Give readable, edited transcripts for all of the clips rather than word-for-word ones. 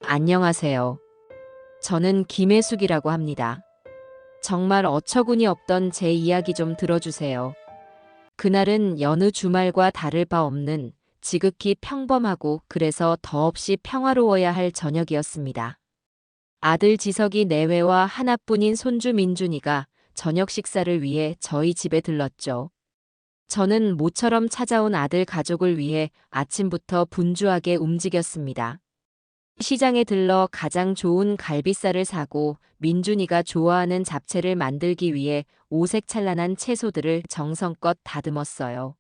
안녕하세요. 저는 김혜숙이라고 합니다. 정말 어처구니 없던 제 이야기 좀 들어주세요. 그날은 여느 주말과 다를 바 없는 지극히 평범하고 그래서 더없이 평화로워야 할 저녁이었습니다. 아들 지석이 내외와 하나뿐인 손주 민준이가 저녁 식사를 위해 저희 집에 들렀죠. 저는 모처럼 찾아온 아들 가족을 위해 아침부터 분주하게 움직였습니다. 시장에 들러 가장 좋은 갈비살을 사고 민준이가 좋아하는 잡채를 만들기 위해 오색찬란한 채소들을 정성껏 다듬었어요.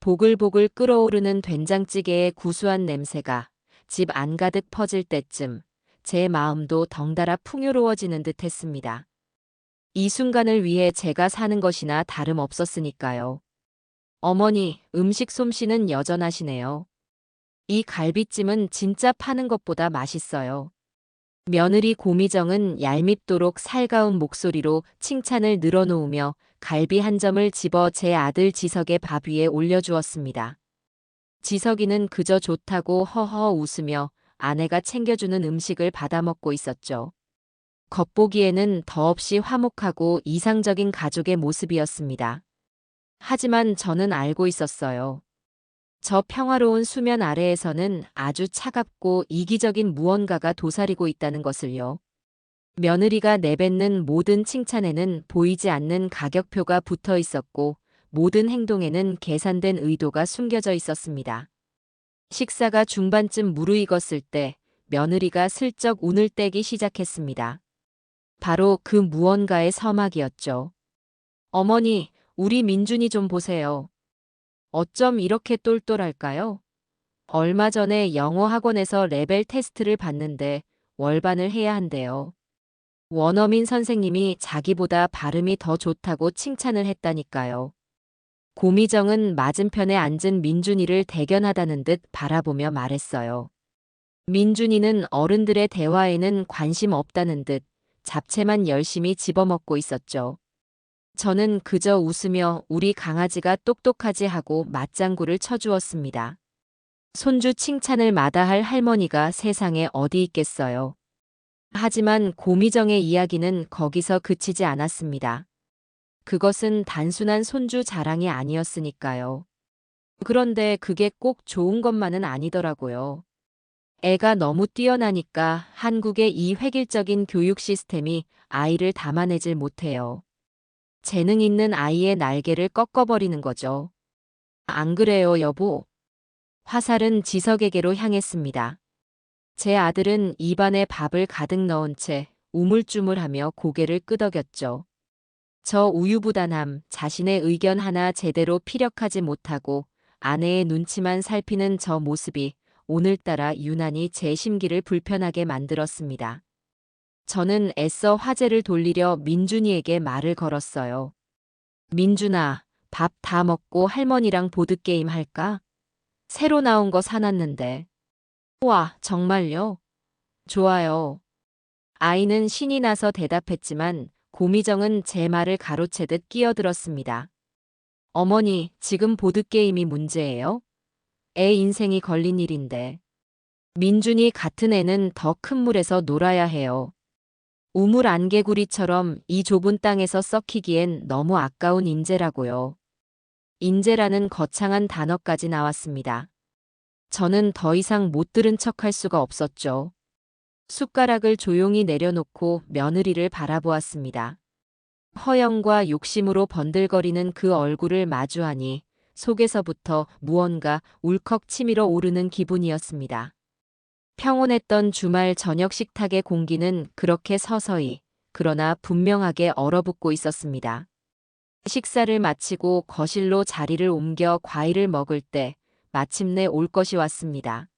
보글보글 끓어오르는 된장찌개의 구수한 냄새가 집 안가득 퍼질 때쯤 제 마음도 덩달아 풍요로워지는 듯 했습니다. 이 순간을 위해 제가 사는 것이나 다름없었으니까요. 어머니, 음식 솜씨는 여전하시네요. 이 갈비찜은 진짜 파는 것보다 맛있어요. 며느리 고미정은 얄밉도록 살가운 목소리로 칭찬을 늘어놓으며 갈비 한 점을 집어 제 아들 지석의 밥 위에 올려주었습니다. 지석이는 그저 좋다고 허허 웃으며 아내가 챙겨주는 음식을 받아먹고 있었죠. 겉보기에는 더없이 화목하고 이상적인 가족의 모습이었습니다. 하지만 저는 알고 있었어요. 저 평화로운 수면 아래에서는 아주 차갑고 이기적인 무언가가 도사리고 있다는 것을요. 며느리가 내뱉는 모든 칭찬에는 보이지 않는 가격표가 붙어 있었고 모든 행동에는 계산된 의도가 숨겨져 있었습니다. 식사가 중반쯤 무르익었을 때 며느리가 슬쩍 운을 떼기 시작했습니다. 바로 그 무언가의 서막이었죠. 어머니, 우리 민준이 좀 보세요. 어쩜 이렇게 똘똘할까요? 얼마 전에 영어 학원에서 레벨 테스트를 봤는데 월반을 해야 한대요. 원어민 선생님이 자기보다 발음이 더 좋다고 칭찬을 했다니까요. 고미정은 맞은편에 앉은 민준이를 대견하다는 듯 바라보며 말했어요. 민준이는 어른들의 대화에는 관심 없다는 듯 잡채만 열심히 집어먹고 있었죠. 저는 그저 웃으며 우리 강아지가 똑똑하지 하고 맞장구를 쳐주었습니다. 손주 칭찬을 마다할 할머니가 세상에 어디 있겠어요. 하지만 고미정의 이야기는 거기서 그치지 않았습니다. 그것은 단순한 손주 자랑이 아니었으니까요. 그런데 그게 꼭 좋은 것만은 아니더라고요. 애가 너무 뛰어나니까 한국의 이 획일적인 교육 시스템이 아이를 담아내질 못해요. 재능 있는 아이의 날개를 꺾어버리는 거죠. 안 그래요, 여보? 화살은 지석에게로 향했습니다. 제 아들은 입안에 밥을 가득 넣은 채 우물쭈물하며 고개를 끄덕였죠. 저 우유부단함, 자신의 의견 하나 제대로 피력하지 못하고 아내의 눈치만 살피는 저 모습이 오늘따라 유난히 제 심기를 불편하게 만들었습니다. 저는 애써 화제를 돌리려 민준이에게 말을 걸었어요. 민준아, 밥 다 먹고 할머니랑 보드게임 할까? 새로 나온 거 사놨는데. 와, 정말요? 좋아요. 아이는 신이 나서 대답했지만 고미정은 제 말을 가로채듯 끼어들었습니다. 어머니, 지금 보드게임이 문제예요? 애 인생이 걸린 일인데. 민준이 같은 애는 더 큰 물에서 놀아야 해요. 우물 안개구리처럼 이 좁은 땅에서 썩히기엔 너무 아까운 인재라고요. 인재라는 거창한 단어까지 나왔습니다. 저는 더 이상 못 들은 척할 수가 없었죠. 숟가락을 조용히 내려놓고 며느리를 바라보았습니다. 허영과 욕심으로 번들거리는 그 얼굴을 마주하니 속에서부터 무언가 울컥 치밀어 오르는 기분이었습니다. 평온했던 주말 저녁 식탁의 공기는 그렇게 서서히, 그러나 분명하게 얼어붙고 있었습니다. 식사를 마치고 거실로 자리를 옮겨 과일을 먹을 때 마침내 올 것이 왔습니다.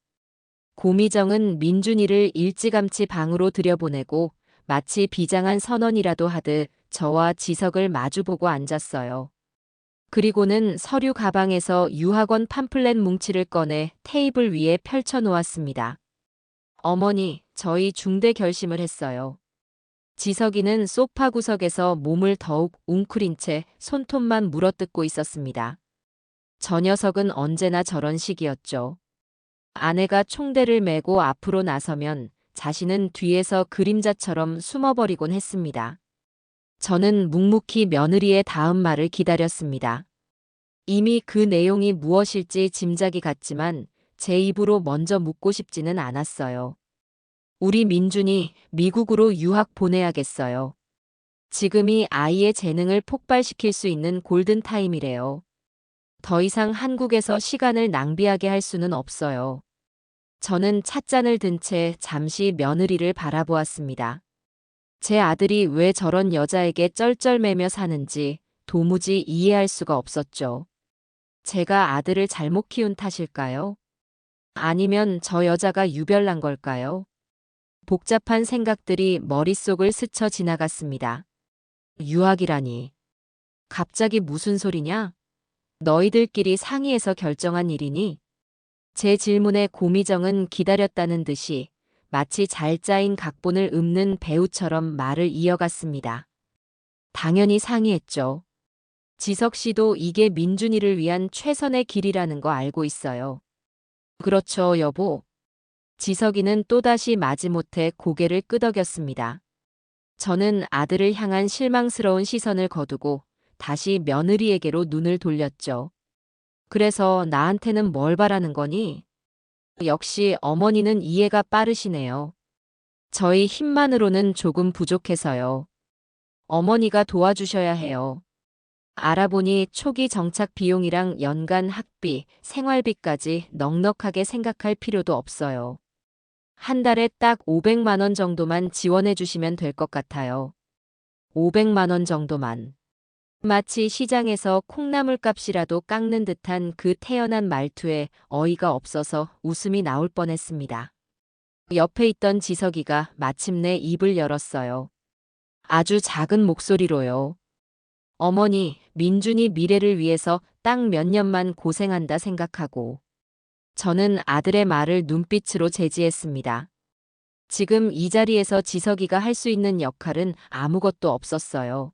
고미정은 민준이를 일찌감치 방으로 들여보내고 마치 비장한 선언이라도 하듯 저와 지석을 마주보고 앉았어요. 그리고는 서류 가방에서 유학원 팜플렛 뭉치를 꺼내 테이블 위에 펼쳐놓았습니다. 어머니, 저희 중대 결심을 했어요. 지석이는 소파 구석에서 몸을 더욱 웅크린 채 손톱만 물어뜯고 있었습니다. 저 녀석은 언제나 저런 식이었죠. 아내가 총대를 메고 앞으로 나서면 자신은 뒤에서 그림자처럼 숨어버리곤 했습니다. 저는 묵묵히 며느리의 다음 말을 기다렸습니다. 이미 그 내용이 무엇일지 짐작이 갔지만 제 입으로 먼저 묻고 싶지는 않았어요. 우리 민준이 미국으로 유학 보내야겠어요. 지금이 아이의 재능을 폭발시킬 수 있는 골든타임이래요. 더 이상 한국에서 시간을 낭비하게 할 수는 없어요. 저는 찻잔을 든 채 잠시 며느리를 바라보았습니다. 제 아들이 왜 저런 여자에게 쩔쩔매며 사는지 도무지 이해할 수가 없었죠. 제가 아들을 잘못 키운 탓일까요? 아니면 저 여자가 유별난 걸까요? 복잡한 생각들이 머릿속을 스쳐 지나갔습니다. 유학이라니. 갑자기 무슨 소리냐? 너희들끼리 상의해서 결정한 일이니? 제 질문에 고미정은 기다렸다는 듯이 마치 잘 짜인 각본을 읊는 배우처럼 말을 이어갔습니다. 당연히 상의했죠. 지석 씨도 이게 민준이를 위한 최선의 길이라는 거 알고 있어요. 그렇죠, 여보. 지석이는 또다시 마지못해 고개를 끄덕였습니다. 저는 아들을 향한 실망스러운 시선을 거두고 다시 며느리에게로 눈을 돌렸죠. 그래서 나한테는 뭘 바라는 거니? 역시 어머니는 이해가 빠르시네요. 저희 힘만으로는 조금 부족해서요. 어머니가 도와주셔야 해요. 알아보니 초기 정착 비용이랑 연간 학비, 생활비까지 넉넉하게 생각할 필요도 없어요. 한 달에 딱 500만 원 정도만 지원해 주시면 될 것 같아요. 500만 원 정도만. 마치 시장에서 콩나물 값이라도 깎는 듯한 그 태연한 말투에 어이가 없어서 웃음이 나올 뻔했습니다. 옆에 있던 지석이가 마침내 입을 열었어요. 아주 작은 목소리로요. 어머니, 민준이 미래를 위해서 딱 몇 년만 고생한다 생각하고. 저는 아들의 말을 눈빛으로 제지했습니다. 지금 이 자리에서 지석이가 할 수 있는 역할은 아무것도 없었어요.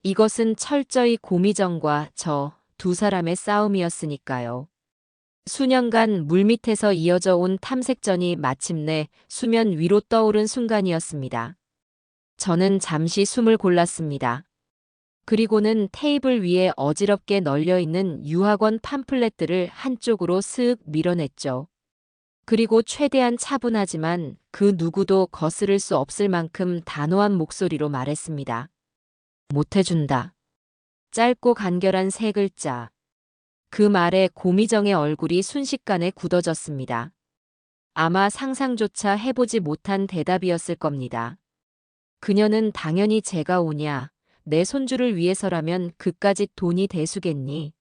이것은 철저히 고미정과 저 두 사람의 싸움이었으니까요. 수년간 물밑에서 이어져 온 탐색전이 마침내 수면 위로 떠오른 순간이었습니다. 저는 잠시 숨을 골랐습니다. 그리고는 테이블 위에 어지럽게 널려있는 유학원 팜플렛들을 한쪽으로 슥 밀어냈죠. 그리고 최대한 차분하지만 그 누구도 거스를 수 없을 만큼 단호한 목소리로 말했습니다. 못해준다. 짧고 간결한 세 글자. 그 말에 고미정의 얼굴이 순식간에 굳어졌습니다. 아마 상상조차 해보지 못한 대답이었을 겁니다. 그녀는 당연히 제가 오냐, 내 손주를 위해서라면 그까짓 돈이 대수겠니?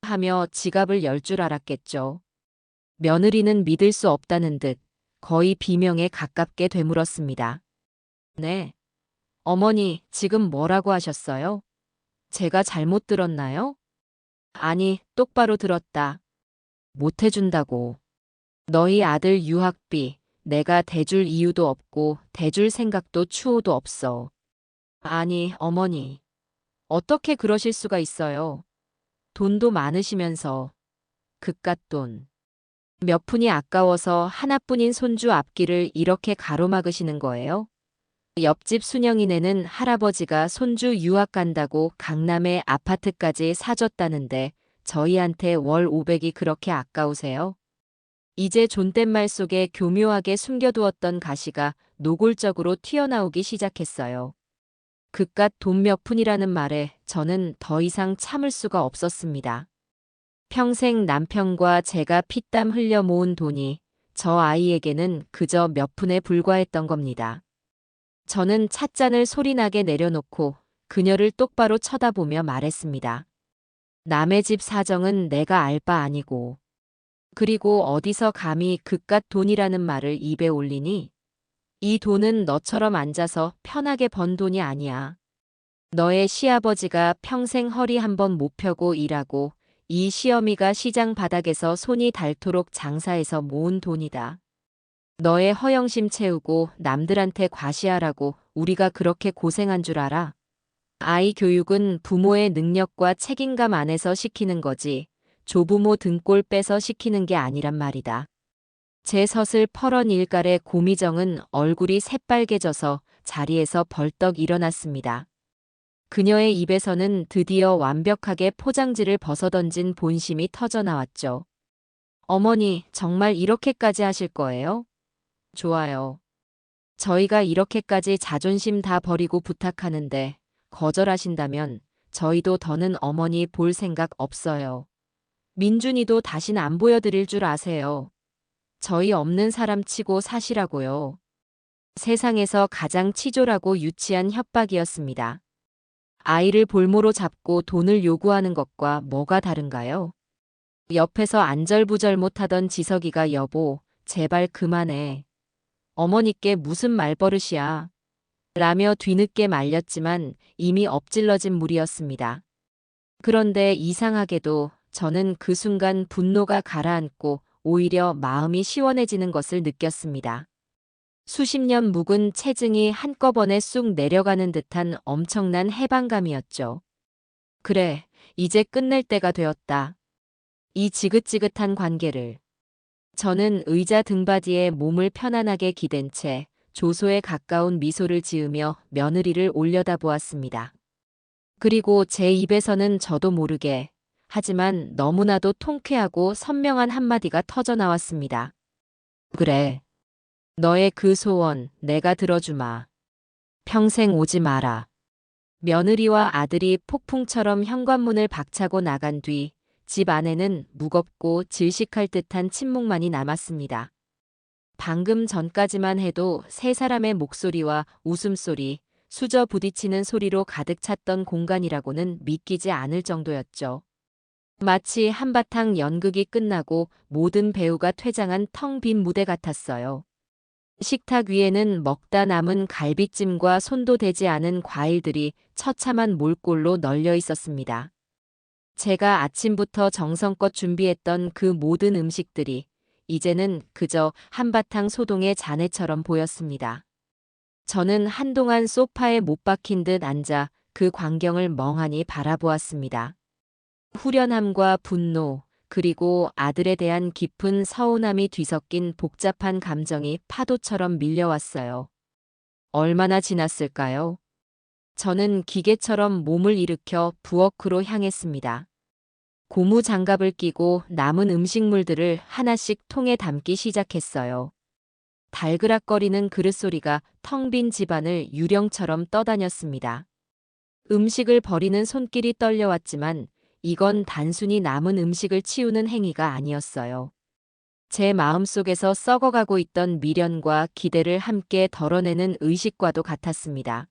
하며 지갑을 열 줄 알았겠죠. 며느리는 믿을 수 없다는 듯 거의 비명에 가깝게 되물었습니다. 네. 어머니, 지금 뭐라고 하셨어요? 제가 잘못 들었나요? 아니, 똑바로 들었다. 못 해준다고. 너희 아들 유학비, 내가 대줄 이유도 없고 대줄 생각도 추호도 없어. 아니, 어머니. 어떻게 그러실 수가 있어요? 돈도 많으시면서. 그깟 돈. 몇 푼이 아까워서 하나뿐인 손주 앞길을 이렇게 가로막으시는 거예요? 옆집 순영이네는 할아버지가 손주 유학 간다고 강남에 아파트까지 사줬다는데 저희한테 월 500이 그렇게 아까우세요? 이제 존댓말 속에 교묘하게 숨겨두었던 가시가 노골적으로 튀어나오기 시작했어요. 그깟 돈 몇 푼이라는 말에 저는 더 이상 참을 수가 없었습니다. 평생 남편과 제가 피땀 흘려 모은 돈이 저 아이에게는 그저 몇 푼에 불과했던 겁니다. 저는 찻잔을 소리나게 내려놓고 그녀를 똑바로 쳐다보며 말했습니다. 남의 집 사정은 내가 알 바 아니고. 그리고 어디서 감히 그깟 돈이라는 말을 입에 올리니? 이 돈은 너처럼 앉아서 편하게 번 돈이 아니야. 너의 시아버지가 평생 허리 한번 못 펴고 일하고 이 시어미가 시장 바닥에서 손이 닳도록 장사해서 모은 돈이다. 너의 허영심 채우고 남들한테 과시하라고 우리가 그렇게 고생한 줄 알아? 아이 교육은 부모의 능력과 책임감 안에서 시키는 거지 조부모 등골 빼서 시키는 게 아니란 말이다. 제 섯을 펄은 일갈의 고미정은 얼굴이 새빨개져서 자리에서 벌떡 일어났습니다. 그녀의 입에서는 드디어 완벽하게 포장지를 벗어던진 본심이 터져나왔죠. 어머니, 정말 이렇게까지 하실 거예요? 좋아요. 저희가 이렇게까지 자존심 다 버리고 부탁하는데 거절하신다면 저희도 더는 어머니 볼 생각 없어요. 민준이도 다신 안 보여드릴 줄 아세요. 저희 없는 사람 치고 사시라고요. 세상에서 가장 치졸하고 유치한 협박이었습니다. 아이를 볼모로 잡고 돈을 요구하는 것과 뭐가 다른가요? 옆에서 안절부절 못하던 지석이가 여보, 제발 그만해. 어머니께 무슨 말버릇이야. 라며 뒤늦게 말렸지만 이미 엎질러진 물이었습니다. 그런데 이상하게도 저는 그 순간 분노가 가라앉고 오히려 마음이 시원해지는 것을 느꼈습니다. 수십 년 묵은 체증이 한꺼번에 쑥 내려가는 듯한 엄청난 해방감이었죠. 그래, 이제 끝낼 때가 되었다. 이 지긋지긋한 관계를. 저는 의자 등받이에 몸을 편안하게 기댄 채 조소에 가까운 미소를 지으며 며느리를 올려다보았습니다. 그리고 제 입에서는 저도 모르게, 하지만 너무나도 통쾌하고 선명한 한마디가 터져나왔습니다. 그래. 너의 그 소원 내가 들어주마. 평생 오지 마라. 며느리와 아들이 폭풍처럼 현관문을 박차고 나간 뒤 집 안에는 무겁고 질식할 듯한 침묵만이 남았습니다. 방금 전까지만 해도 세 사람의 목소리와 웃음소리, 수저 부딪히는 소리로 가득 찼던 공간이라고는 믿기지 않을 정도였죠. 마치 한바탕 연극이 끝나고 모든 배우가 퇴장한 텅 빈 무대 같았어요. 식탁 위에는 먹다 남은 갈비찜과 손도 대지 않은 과일들이 처참한 몰골로 널려 있었습니다. 제가 아침부터 정성껏 준비했던 그 모든 음식들이 이제는 그저 한바탕 소동의 잔해처럼 보였습니다. 저는 한동안 소파에 못 박힌 듯 앉아 그 광경을 멍하니 바라보았습니다. 후련함과 분노, 그리고 아들에 대한 깊은 서운함이 뒤섞인 복잡한 감정이 파도처럼 밀려왔어요. 얼마나 지났을까요? 저는 기계처럼 몸을 일으켜 부엌으로 향했습니다. 고무 장갑을 끼고 남은 음식물들을 하나씩 통에 담기 시작했어요. 달그락거리는 그릇소리가 텅 빈 집안을 유령처럼 떠다녔습니다. 음식을 버리는 손길이 떨려왔지만 이건 단순히 남은 음식을 치우는 행위가 아니었어요. 제 마음속에서 썩어가고 있던 미련과 기대를 함께 덜어내는 의식과도 같았습니다.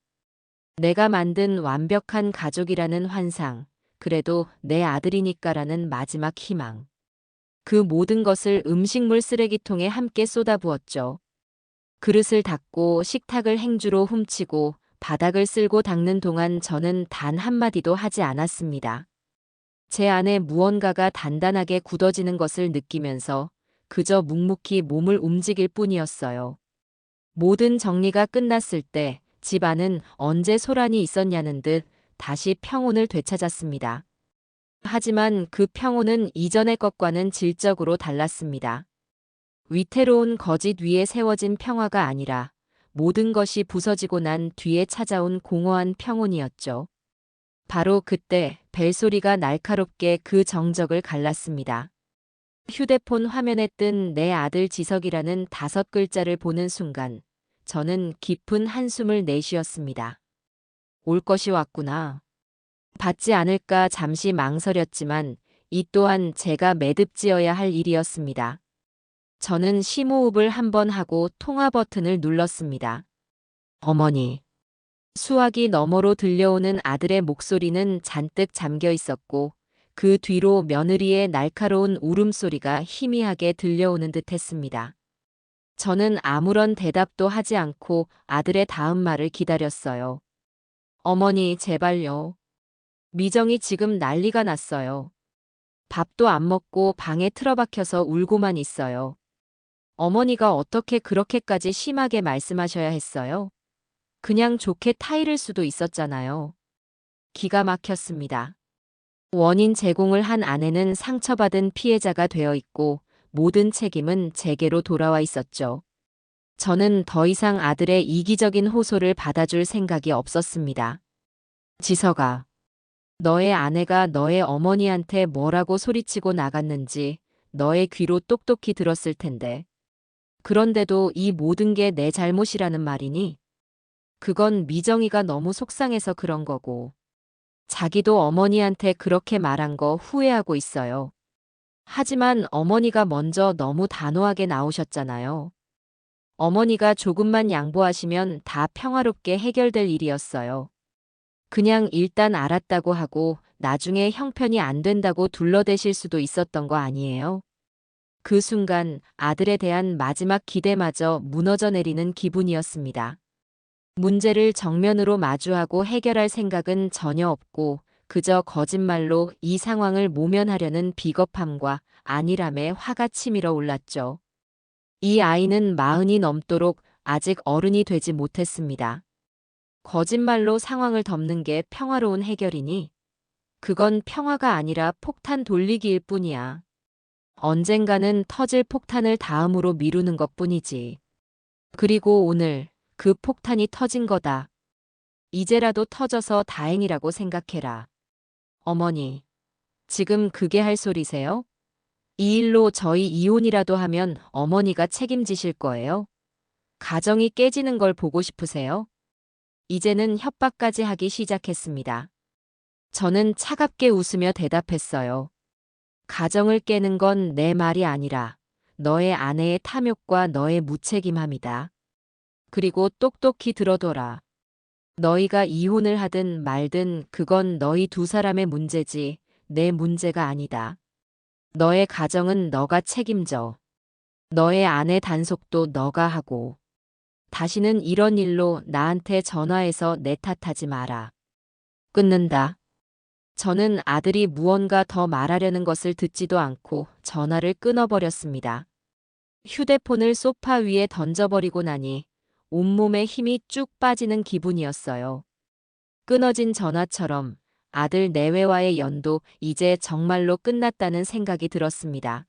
내가 만든 완벽한 가족이라는 환상, 그래도 내 아들이니까라는 마지막 희망. 그 모든 것을 음식물 쓰레기통에 함께 쏟아부었죠. 그릇을 닦고 식탁을 행주로 훔치고 바닥을 쓸고 닦는 동안 저는 단 한마디도 하지 않았습니다. 제 안에 무언가가 단단하게 굳어지는 것을 느끼면서 그저 묵묵히 몸을 움직일 뿐이었어요. 모든 정리가 끝났을 때 집 안은 언제 소란이 있었냐는 듯 다시 평온을 되찾았습니다. 하지만 그 평온은 이전의 것과는 질적으로 달랐습니다. 위태로운 거짓 위에 세워진 평화가 아니라 모든 것이 부서지고 난 뒤에 찾아온 공허한 평온이었죠. 바로 그때 벨소리가 날카롭게 그 정적을 갈랐습니다. 휴대폰 화면에 뜬 내 아들 지석이라는 5글자를 보는 순간 저는 깊은 한숨을 내쉬었습니다. 올 것이 왔구나. 받지 않을까 잠시 망설였지만 이 또한 제가 매듭지어야 할 일이었습니다. 저는 심호흡을 한번 하고 통화 버튼을 눌렀습니다. 어머니. 수화기 너머로 들려오는 아들의 목소리는 잔뜩 잠겨 있었고 그 뒤로 며느리의 날카로운 울음소리가 희미하게 들려오는 듯 했습니다. 저는 아무런 대답도 하지 않고 아들의 다음 말을 기다렸어요. 어머니, 제발요. 미정이 지금 난리가 났어요. 밥도 안 먹고 방에 틀어박혀서 울고만 있어요. 어머니가 어떻게 그렇게까지 심하게 말씀하셔야 했어요? 그냥 좋게 타이를 수도 있었잖아요. 기가 막혔습니다. 원인 제공을 한 아내는 상처받은 피해자가 되어 있고 모든 책임은 제게로 돌아와 있었죠. 저는 더 이상 아들의 이기적인 호소를 받아줄 생각이 없었습니다. 지석아, 너의 아내가 너의 어머니한테 뭐라고 소리치고 나갔는지 너의 귀로 똑똑히 들었을 텐데. 그런데도 이 모든 게 내 잘못이라는 말이니? 그건 미정이가 너무 속상해서 그런 거고. 자기도 어머니한테 그렇게 말한 거 후회하고 있어요. 하지만 어머니가 먼저 너무 단호하게 나오셨잖아요. 어머니가 조금만 양보하시면 다 평화롭게 해결될 일이었어요. 그냥 일단 알았다고 하고 나중에 형편이 안 된다고 둘러대실 수도 있었던 거 아니에요? 그 순간 아들에 대한 마지막 기대마저 무너져 내리는 기분이었습니다. 문제를 정면으로 마주하고 해결할 생각은 전혀 없고 그저 거짓말로 이 상황을 모면하려는 비겁함과 안일함에 화가 치밀어 올랐죠. 이 아이는 40이 넘도록 아직 어른이 되지 못했습니다. 거짓말로 상황을 덮는 게 평화로운 해결이니? 그건 평화가 아니라 폭탄 돌리기일 뿐이야. 언젠가는 터질 폭탄을 다음으로 미루는 것뿐이지. 그리고 오늘 그 폭탄이 터진 거다. 이제라도 터져서 다행이라고 생각해라. 어머니, 지금 그게 할 소리세요? 이 일로 저희 이혼이라도 하면 어머니가 책임지실 거예요? 가정이 깨지는 걸 보고 싶으세요? 이제는 협박까지 하기 시작했습니다. 저는 차갑게 웃으며 대답했어요. 가정을 깨는 건 내 말이 아니라 너의 아내의 탐욕과 너의 무책임함이다. 그리고 똑똑히 들어둬라. 너희가 이혼을 하든 말든 그건 너희 두 사람의 문제지 내 문제가 아니다. 너의 가정은 너가 책임져. 너의 아내 단속도 너가 하고. 다시는 이런 일로 나한테 전화해서 내 탓하지 마라. 끊는다. 저는 아들이 무언가 더 말하려는 것을 듣지도 않고 전화를 끊어버렸습니다. 휴대폰을 소파 위에 던져버리고 나니 온몸에 힘이 쭉 빠지는 기분이었어요. 끊어진 전화처럼 아들 내외와의 연도 이제 정말로 끝났다는 생각이 들었습니다.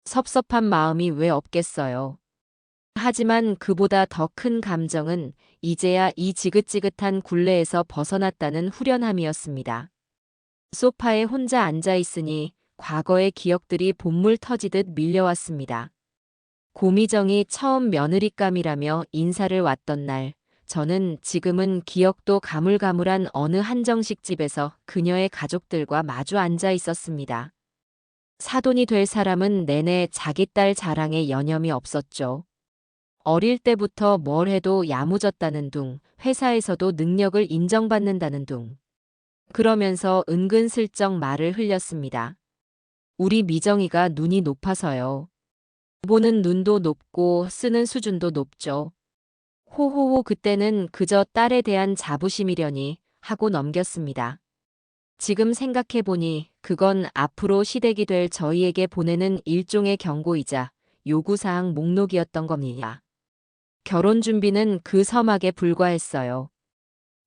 섭섭한 마음이 왜 없겠어요. 하지만 그보다 더 큰 감정은 이제야 이 지긋지긋한 굴레에서 벗어났다는 후련함이었습니다. 소파에 혼자 앉아 있으니 과거의 기억들이 본물 터지듯 밀려왔습니다. 고미정이 처음 며느리감이라며 인사를 왔던 날, 저는 지금은 기억도 가물가물한 어느 한정식 집에서 그녀의 가족들과 마주 앉아 있었습니다. 사돈이 될 사람은 내내 자기 딸 자랑에 여념이 없었죠. 어릴 때부터 뭘 해도 야무졌다는 둥, 회사에서도 능력을 인정받는다는 둥. 그러면서 은근슬쩍 말을 흘렸습니다. 우리 미정이가 눈이 높아서요. 보는 눈도 높고 쓰는 수준도 높죠. 호호호 그때는 그저 딸에 대한 자부심이려니 하고 넘겼습니다. 지금 생각해보니 그건 앞으로 시댁이 될 저희에게 보내는 일종의 경고이자 요구사항 목록이었던 겁니다. 결혼 준비는 그 서막에 불과했어요.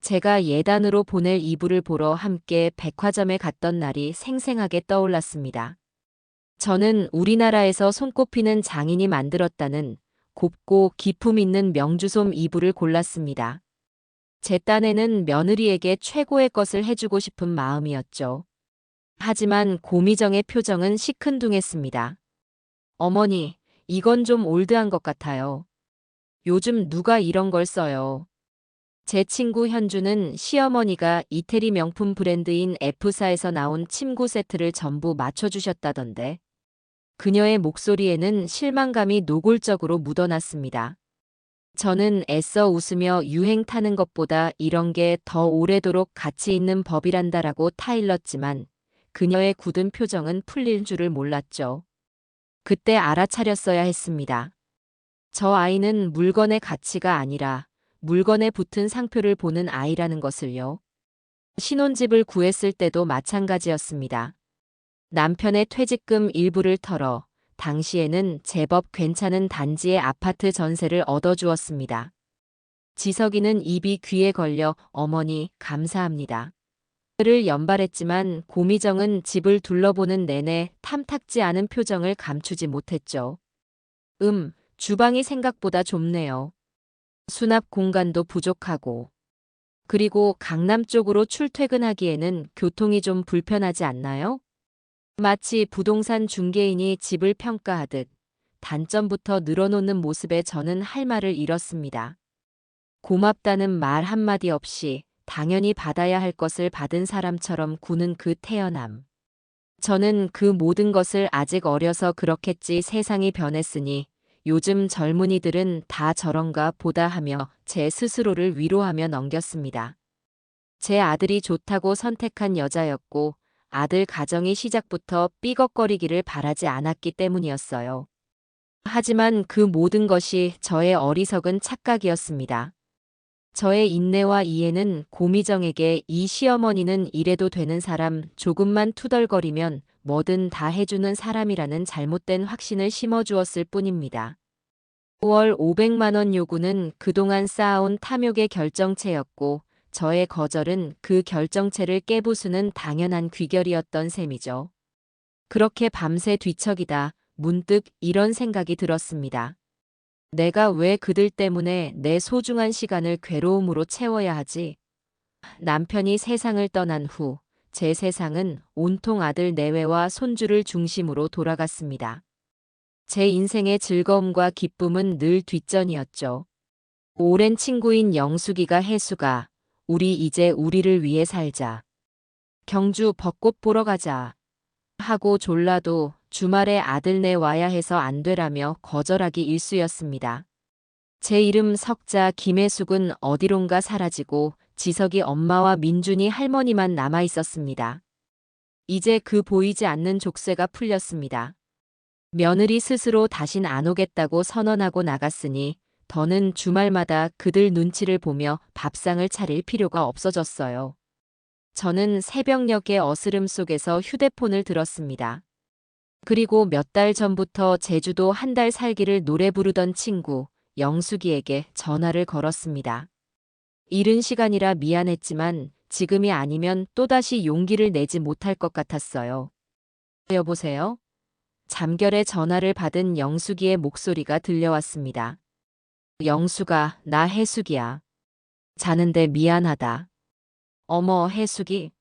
제가 예단으로 보낼 이불을 보러 함께 백화점에 갔던 날이 생생하게 떠올랐습니다. 저는 우리나라에서 손꼽히는 장인이 만들었다는 곱고 기품 있는 명주솜 이불을 골랐습니다. 제 딴에는 며느리에게 최고의 것을 해주고 싶은 마음이었죠. 하지만 고미정의 표정은 시큰둥했습니다. 어머니, 이건 좀 올드한 것 같아요. 요즘 누가 이런 걸 써요. 제 친구 현주는 시어머니가 이태리 명품 브랜드인 F사에서 나온 침구 세트를 전부 맞춰주셨다던데. 그녀의 목소리에는 실망감이 노골적으로 묻어났습니다. 저는 애써 웃으며 유행 타는 것보다 이런 게 더 오래도록 가치 있는 법이란다라고 타일렀지만 그녀의 굳은 표정은 풀릴 줄을 몰랐죠. 그때 알아차렸어야 했습니다. 저 아이는 물건의 가치가 아니라 물건에 붙은 상표를 보는 아이라는 것을요. 신혼집을 구했을 때도 마찬가지였습니다. 남편의 퇴직금 일부를 털어 당시에는 제법 괜찮은 단지의 아파트 전세를 얻어주었습니다. 지석이는 입이 귀에 걸려 어머니 감사합니다. 를 연발했지만 고미정은 집을 둘러보는 내내 탐탁지 않은 표정을 감추지 못했죠. 주방이 생각보다 좁네요. 수납 공간도 부족하고. 그리고 강남 쪽으로 출퇴근하기에는 교통이 좀 불편하지 않나요? 마치 부동산 중개인이 집을 평가하듯 단점부터 늘어놓는 모습에 저는 할 말을 잃었습니다. 고맙다는 말 한마디 없이 당연히 받아야 할 것을 받은 사람처럼 구는 그 태연함. 저는 그 모든 것을 아직 어려서 그렇겠지 세상이 변했으니 요즘 젊은이들은 다 저런가 보다 하며 제 스스로를 위로하며 넘겼습니다. 제 아들이 좋다고 선택한 여자였고 아들 가정이 시작부터 삐걱거리기를 바라지 않았기 때문이었어요. 하지만 그 모든 것이 저의 어리석은 착각이었습니다. 저의 인내와 이해는 고미정에게 이 시어머니는 이래도 되는 사람, 조금만 투덜거리면 뭐든 다 해주는 사람이라는 잘못된 확신을 심어주었을 뿐입니다. 5월 500만 원 요구는 그동안 쌓아온 탐욕의 결정체였고 저의 거절은 그 결정체를 깨부수는 당연한 귀결이었던 셈이죠. 그렇게 밤새 뒤척이다 문득 이런 생각이 들었습니다. 내가 왜 그들 때문에 내 소중한 시간을 괴로움으로 채워야 하지? 남편이 세상을 떠난 후 제 세상은 온통 아들 내외와 손주를 중심으로 돌아갔습니다. 제 인생의 즐거움과 기쁨은 늘 뒷전이었죠. 오랜 친구인 영숙이가 혜수가 우리 이제 우리를 위해 살자. 경주 벚꽃 보러 가자. 하고 졸라도 주말에 아들네 와야 해서 안 되라며 거절하기 일쑤였습니다. 제 이름 석자 김혜숙은 어디론가 사라지고 지석이 엄마와 민준이 할머니만 남아 있었습니다. 이제 그 보이지 않는 족쇄가 풀렸습니다. 며느리 스스로 다신 안 오겠다고 선언하고 나갔으니 더는 주말마다 그들 눈치를 보며 밥상을 차릴 필요가 없어졌어요. 저는 새벽녘의 어스름 속에서 휴대폰을 들었습니다. 그리고 몇 달 전부터 제주도 한 달 살기를 노래 부르던 친구 영숙이에게 전화를 걸었습니다. 이른 시간이라 미안했지만 지금이 아니면 또다시 용기를 내지 못할 것 같았어요. 여보세요? 잠결에 전화를 받은 영숙이의 목소리가 들려왔습니다. 영숙아, 나 혜숙이야. 자는데 미안하다. 어머, 혜숙이.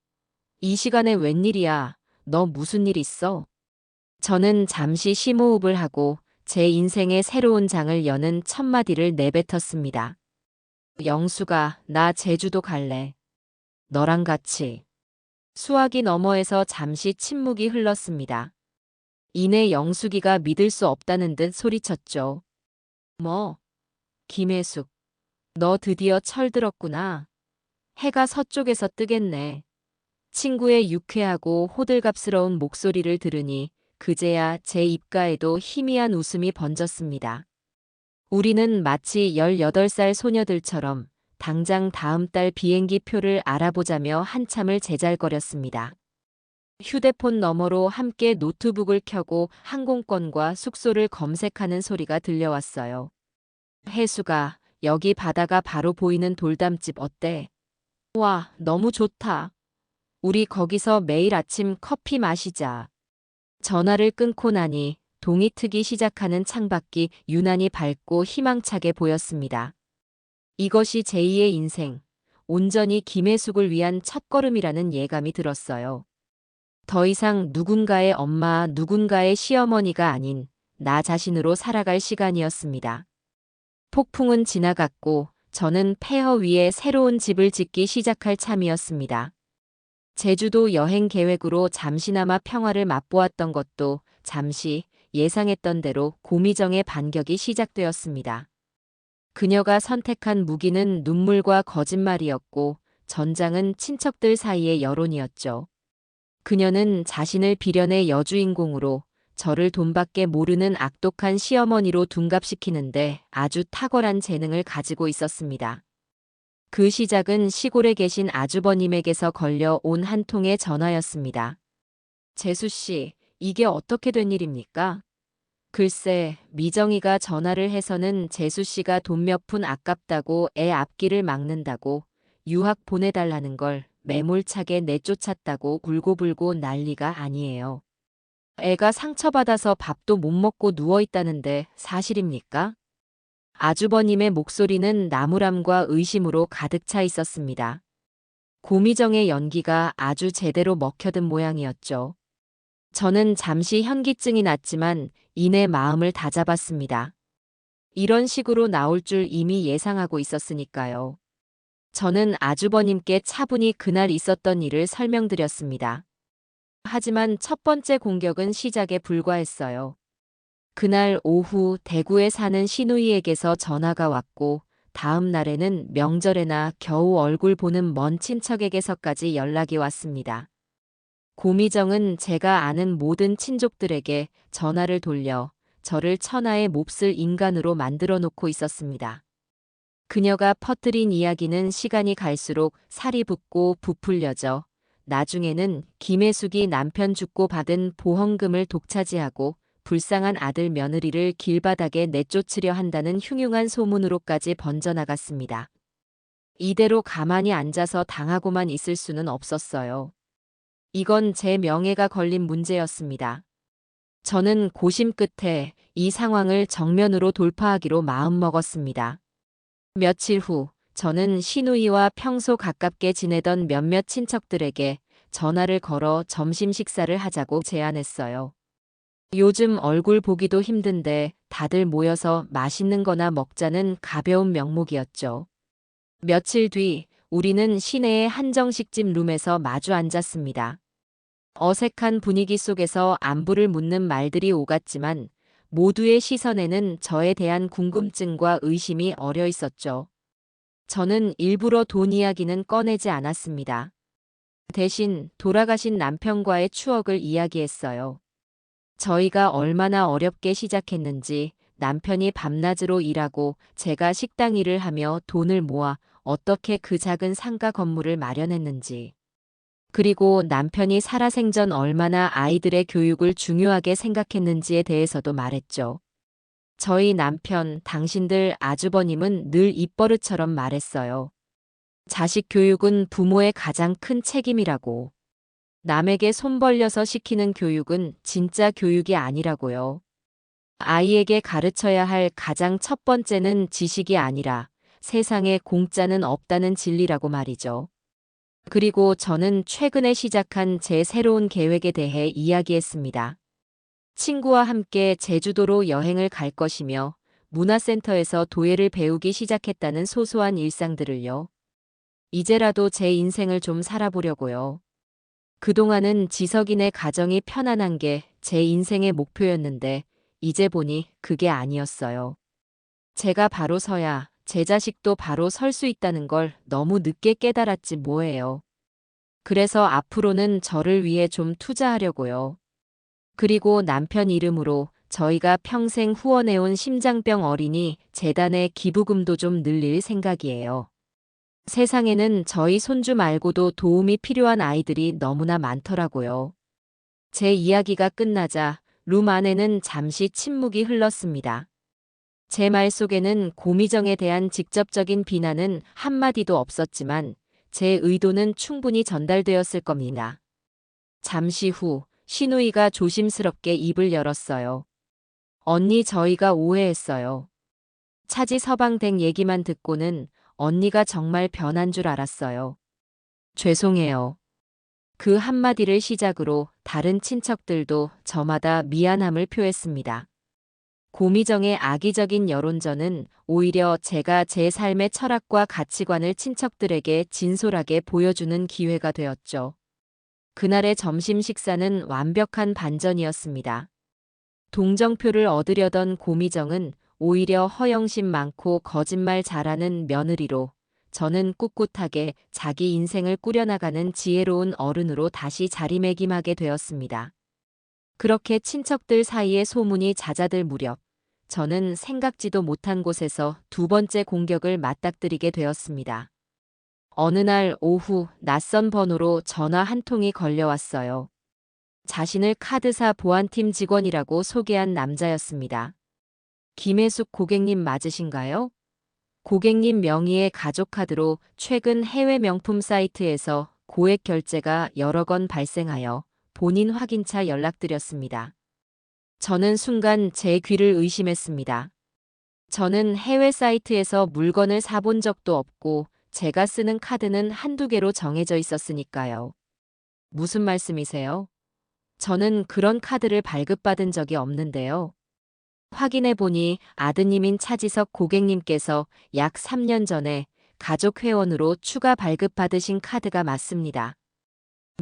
이 시간에 웬일이야? 너 무슨 일 있어? 저는 잠시 심호흡을 하고 제 인생의 새로운 장을 여는 첫마디를 내뱉었습니다. 영숙아, 나 제주도 갈래. 너랑 같이. 수화기 너머에서 잠시 침묵이 흘렀습니다. 이내 영숙이가 믿을 수 없다는 듯 소리쳤죠. 뭐? 김혜숙. 너 드디어 철들었구나. 해가 서쪽에서 뜨겠네. 친구의 유쾌하고 호들갑스러운 목소리를 들으니 그제야 제 입가에도 희미한 웃음이 번졌습니다. 우리는 마치 18살 소녀들처럼 당장 다음 달 비행기 표를 알아보자며 한참을 제잘거렸습니다. 휴대폰 너머로 함께 노트북을 켜고 항공권과 숙소를 검색하는 소리가 들려왔어요. 혜수가, 여기 바다가 바로 보이는 돌담집 어때? 와, 너무 좋다. 우리 거기서 매일 아침 커피 마시자. 전화를 끊고 나니 동이 트기 시작하는 창밖이 유난히 밝고 희망차게 보였습니다. 이것이 제2의 인생, 온전히 김혜숙을 위한 첫걸음이라는 예감이 들었어요. 더 이상 누군가의 엄마, 누군가의 시어머니가 아닌 나 자신으로 살아갈 시간이었습니다. 폭풍은 지나갔고 저는 폐허 위에 새로운 집을 짓기 시작할 참이었습니다. 제주도 여행 계획으로 잠시나마 평화를 맛보았던 것도 잠시 예상했던 대로 고미정의 반격이 시작되었습니다. 그녀가 선택한 무기는 눈물과 거짓말이었고 전장은 친척들 사이의 여론이었죠. 그녀는 자신을 빌현의 여주인공으로 저를 돈밖에 모르는 악독한 시어머니로 둔갑시키는데 아주 탁월한 재능을 가지고 있었습니다. 그 시작은 시골에 계신 아주버님에게서 걸려온 한 통의 전화였습니다. 재수 씨, 이게 어떻게 된 일입니까? 글쎄, 미정이가 전화를 해서는 재수 씨가 돈 몇 푼 아깝다고 애 앞길을 막는다고 유학 보내달라는 걸 매몰차게 내쫓았다고 울고불고 난리가 아니에요. 애가 상처받아서 밥도 못 먹고 누워있다는데 사실입니까? 아주버님의 목소리는 나무람과 의심으로 가득 차 있었습니다. 고미정의 연기가 아주 제대로 먹혀든 모양이었죠. 저는 잠시 현기증이 났지만 이내 마음을 다잡았습니다. 이런 식으로 나올 줄 이미 예상하고 있었으니까요. 저는 아주버님께 차분히 그날 있었던 일을 설명드렸습니다. 하지만 첫 번째 공격은 시작에 불과했어요. 그날 오후 대구에 사는 시누이에게서 전화가 왔고 다음 날에는 명절에나 겨우 얼굴 보는 먼 친척에게서까지 연락이 왔습니다. 고미정은 제가 아는 모든 친족들에게 전화를 돌려 저를 천하의 몹쓸 인간으로 만들어 놓고 있었습니다. 그녀가 퍼뜨린 이야기는 시간이 갈수록 살이 붙고 부풀려져 나중에는 김혜숙이 남편 죽고 받은 보험금을 독차지하고 불쌍한 아들 며느리를 길바닥에 내쫓으려 한다는 흉흉한 소문으로까지 번져나갔습니다. 이대로 가만히 앉아서 당하고만 있을 수는 없었어요. 이건 제 명예가 걸린 문제였습니다. 저는 고심 끝에 이 상황을 정면으로 돌파하기로 마음먹었습니다. 며칠 후 저는 시누이와 평소 가깝게 지내던 몇몇 친척들에게 전화를 걸어 점심 식사를 하자고 제안했어요. 요즘 얼굴 보기도 힘든데 다들 모여서 맛있는 거나 먹자는 가벼운 명목이었죠. 며칠 뒤 우리는 시내의 한정식집 룸에서 마주 앉았습니다. 어색한 분위기 속에서 안부를 묻는 말들이 오갔지만 모두의 시선에는 저에 대한 궁금증과 의심이 어려 있었죠. 저는 일부러 돈 이야기는 꺼내지 않았습니다. 대신 돌아가신 남편과의 추억을 이야기했어요. 저희가 얼마나 어렵게 시작했는지, 남편이 밤낮으로 일하고 제가 식당 일을 하며 돈을 모아 어떻게 그 작은 상가 건물을 마련했는지, 그리고 남편이 살아생전 얼마나 아이들의 교육을 중요하게 생각했는지에 대해서도 말했죠. 저희 남편, 당신들 아주버님은 늘 입버릇처럼 말했어요. 자식 교육은 부모의 가장 큰 책임이라고. 남에게 손 벌려서 시키는 교육은 진짜 교육이 아니라고요. 아이에게 가르쳐야 할 가장 첫 번째는 지식이 아니라 세상에 공짜는 없다는 진리라고 말이죠. 그리고 저는 최근에 시작한 제 새로운 계획에 대해 이야기했습니다. 친구와 함께 제주도로 여행을 갈 것이며 문화센터에서 도예를 배우기 시작했다는 소소한 일상들을요. 이제라도 제 인생을 좀 살아보려고요. 그동안은 지석이네 가정이 편안한 게 제 인생의 목표였는데 이제 보니 그게 아니었어요. 제가 바로 서야 제 자식도 바로 설 수 있다는 걸 너무 늦게 깨달았지 뭐예요. 그래서 앞으로는 저를 위해 좀 투자하려고요. 그리고 남편 이름으로 저희가 평생 후원해온 심장병 어린이 재단의 기부금도 좀 늘릴 생각이에요. 세상에는 저희 손주 말고도 도움이 필요한 아이들이 너무나 많더라고요. 제 이야기가 끝나자 룸 안에는 잠시 침묵이 흘렀습니다. 제 말 속에는 고미정에 대한 직접적인 비난은 한마디도 없었지만 제 의도는 충분히 전달되었을 겁니다. 잠시 후 시누이가 조심스럽게 입을 열었어요. 언니, 저희가 오해했어요. 차지 서방댁 얘기만 듣고는 언니가 정말 변한 줄 알았어요. 죄송해요. 그 한마디를 시작으로 다른 친척들도 저마다 미안함을 표했습니다. 고미정의 악의적인 여론전은 오히려 제가 제 삶의 철학과 가치관을 친척들에게 진솔하게 보여주는 기회가 되었죠. 그날의 점심 식사는 완벽한 반전이었습니다. 동정표를 얻으려던 고미정은 오히려 허영심 많고 거짓말 잘하는 며느리로, 저는 꿋꿋하게 자기 인생을 꾸려나가는 지혜로운 어른으로 다시 자리매김하게 되었습니다. 그렇게 친척들 사이에 소문이 잦아들 무렵, 저는 생각지도 못한 곳에서 두 번째 공격을 맞닥뜨리게 되었습니다. 어느 날 오후 낯선 번호로 전화 한 통이 걸려왔어요. 자신을 카드사 보안팀 직원이라고 소개한 남자였습니다. 김혜숙 고객님 맞으신가요? 고객님 명의의 가족카드로 최근 해외 명품 사이트에서 고액 결제가 여러 건 발생하여 본인 확인차 연락드렸습니다. 저는 순간 제 귀를 의심했습니다. 저는 해외 사이트에서 물건을 사본 적도 없고 제가 쓰는 카드는 한두 개로 정해져 있었으니까요. 무슨 말씀이세요? 저는 그런 카드를 발급받은 적이 없는데요. 확인해 보니 아드님인 차지석 고객님께서 약 3년 전에 가족 회원으로 추가 발급받으신 카드가 맞습니다.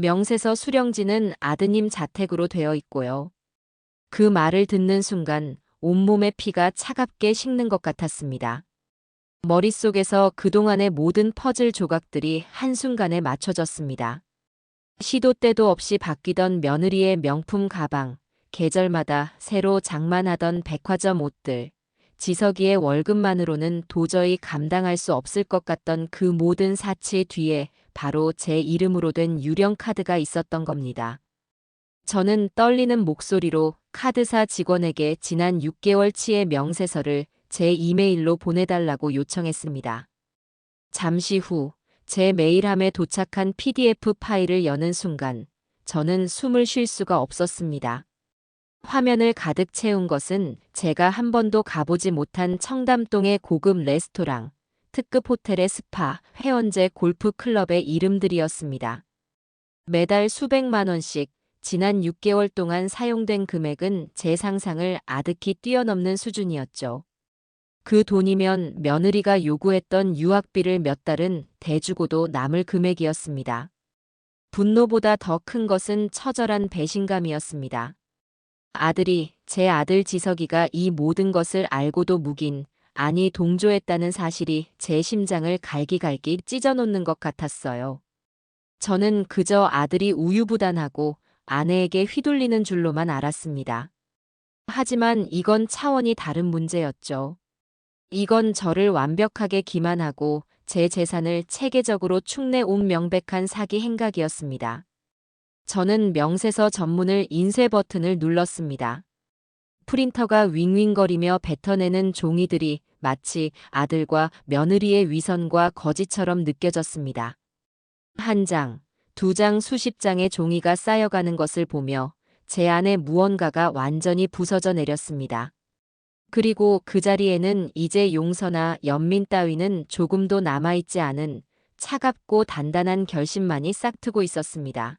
명세서 수령지는 아드님 자택으로 되어 있고요. 그 말을 듣는 순간 온몸의 피가 차갑게 식는 것 같았습니다. 머릿속에서 그동안의 모든 퍼즐 조각들이 한순간에 맞춰졌습니다. 시도 때도 없이 바뀌던 며느리의 명품 가방, 계절마다 새로 장만하던 백화점 옷들, 지석이의 월급만으로는 도저히 감당할 수 없을 것 같던 그 모든 사치 뒤에 바로 제 이름으로 된 유령 카드가 있었던 겁니다. 저는 떨리는 목소리로 카드사 직원에게 지난 6개월치의 명세서를 제 이메일로 보내달라고 요청했습니다. 잠시 후 제 메일함에 도착한 PDF 파일을 여는 순간 저는 숨을 쉴 수가 없었습니다. 화면을 가득 채운 것은 제가 한 번도 가보지 못한 청담동의 고급 레스토랑, 특급 호텔의 스파, 회원제 골프 클럽의 이름들이었습니다. 매달 수백만 원씩 지난 6개월 동안 사용된 금액은 제 상상을 아득히 뛰어넘는 수준이었죠. 그 돈이면 며느리가 요구했던 유학비를 몇 달은 대주고도 남을 금액이었습니다. 분노보다 더 큰 것은 처절한 배신감이었습니다. 제 아들 지석이가 이 모든 것을 알고도 묵인, 아니 동조했다는 사실이 제 심장을 갈기갈기 찢어놓는 것 같았어요. 저는 그저 아들이 우유부단하고 아내에게 휘둘리는 줄로만 알았습니다. 하지만 이건 차원이 다른 문제였죠. 이건 저를 완벽하게 기만하고 제 재산을 체계적으로 축내온 명백한 사기 행각이었습니다. 저는 명세서 전문을 인쇄 버튼을 눌렀습니다. 프린터가 윙윙거리며 뱉어내는 종이들이 마치 아들과 며느리의 위선과 거짓처럼 느껴졌습니다. 한 장, 두 장 수십 장의 종이가 쌓여가는 것을 보며 제 안에 무언가가 완전히 부서져 내렸습니다. 그리고 그 자리에는 이제 용서나 연민 따위는 조금도 남아있지 않은 차갑고 단단한 결심만이 싹트고 있었습니다.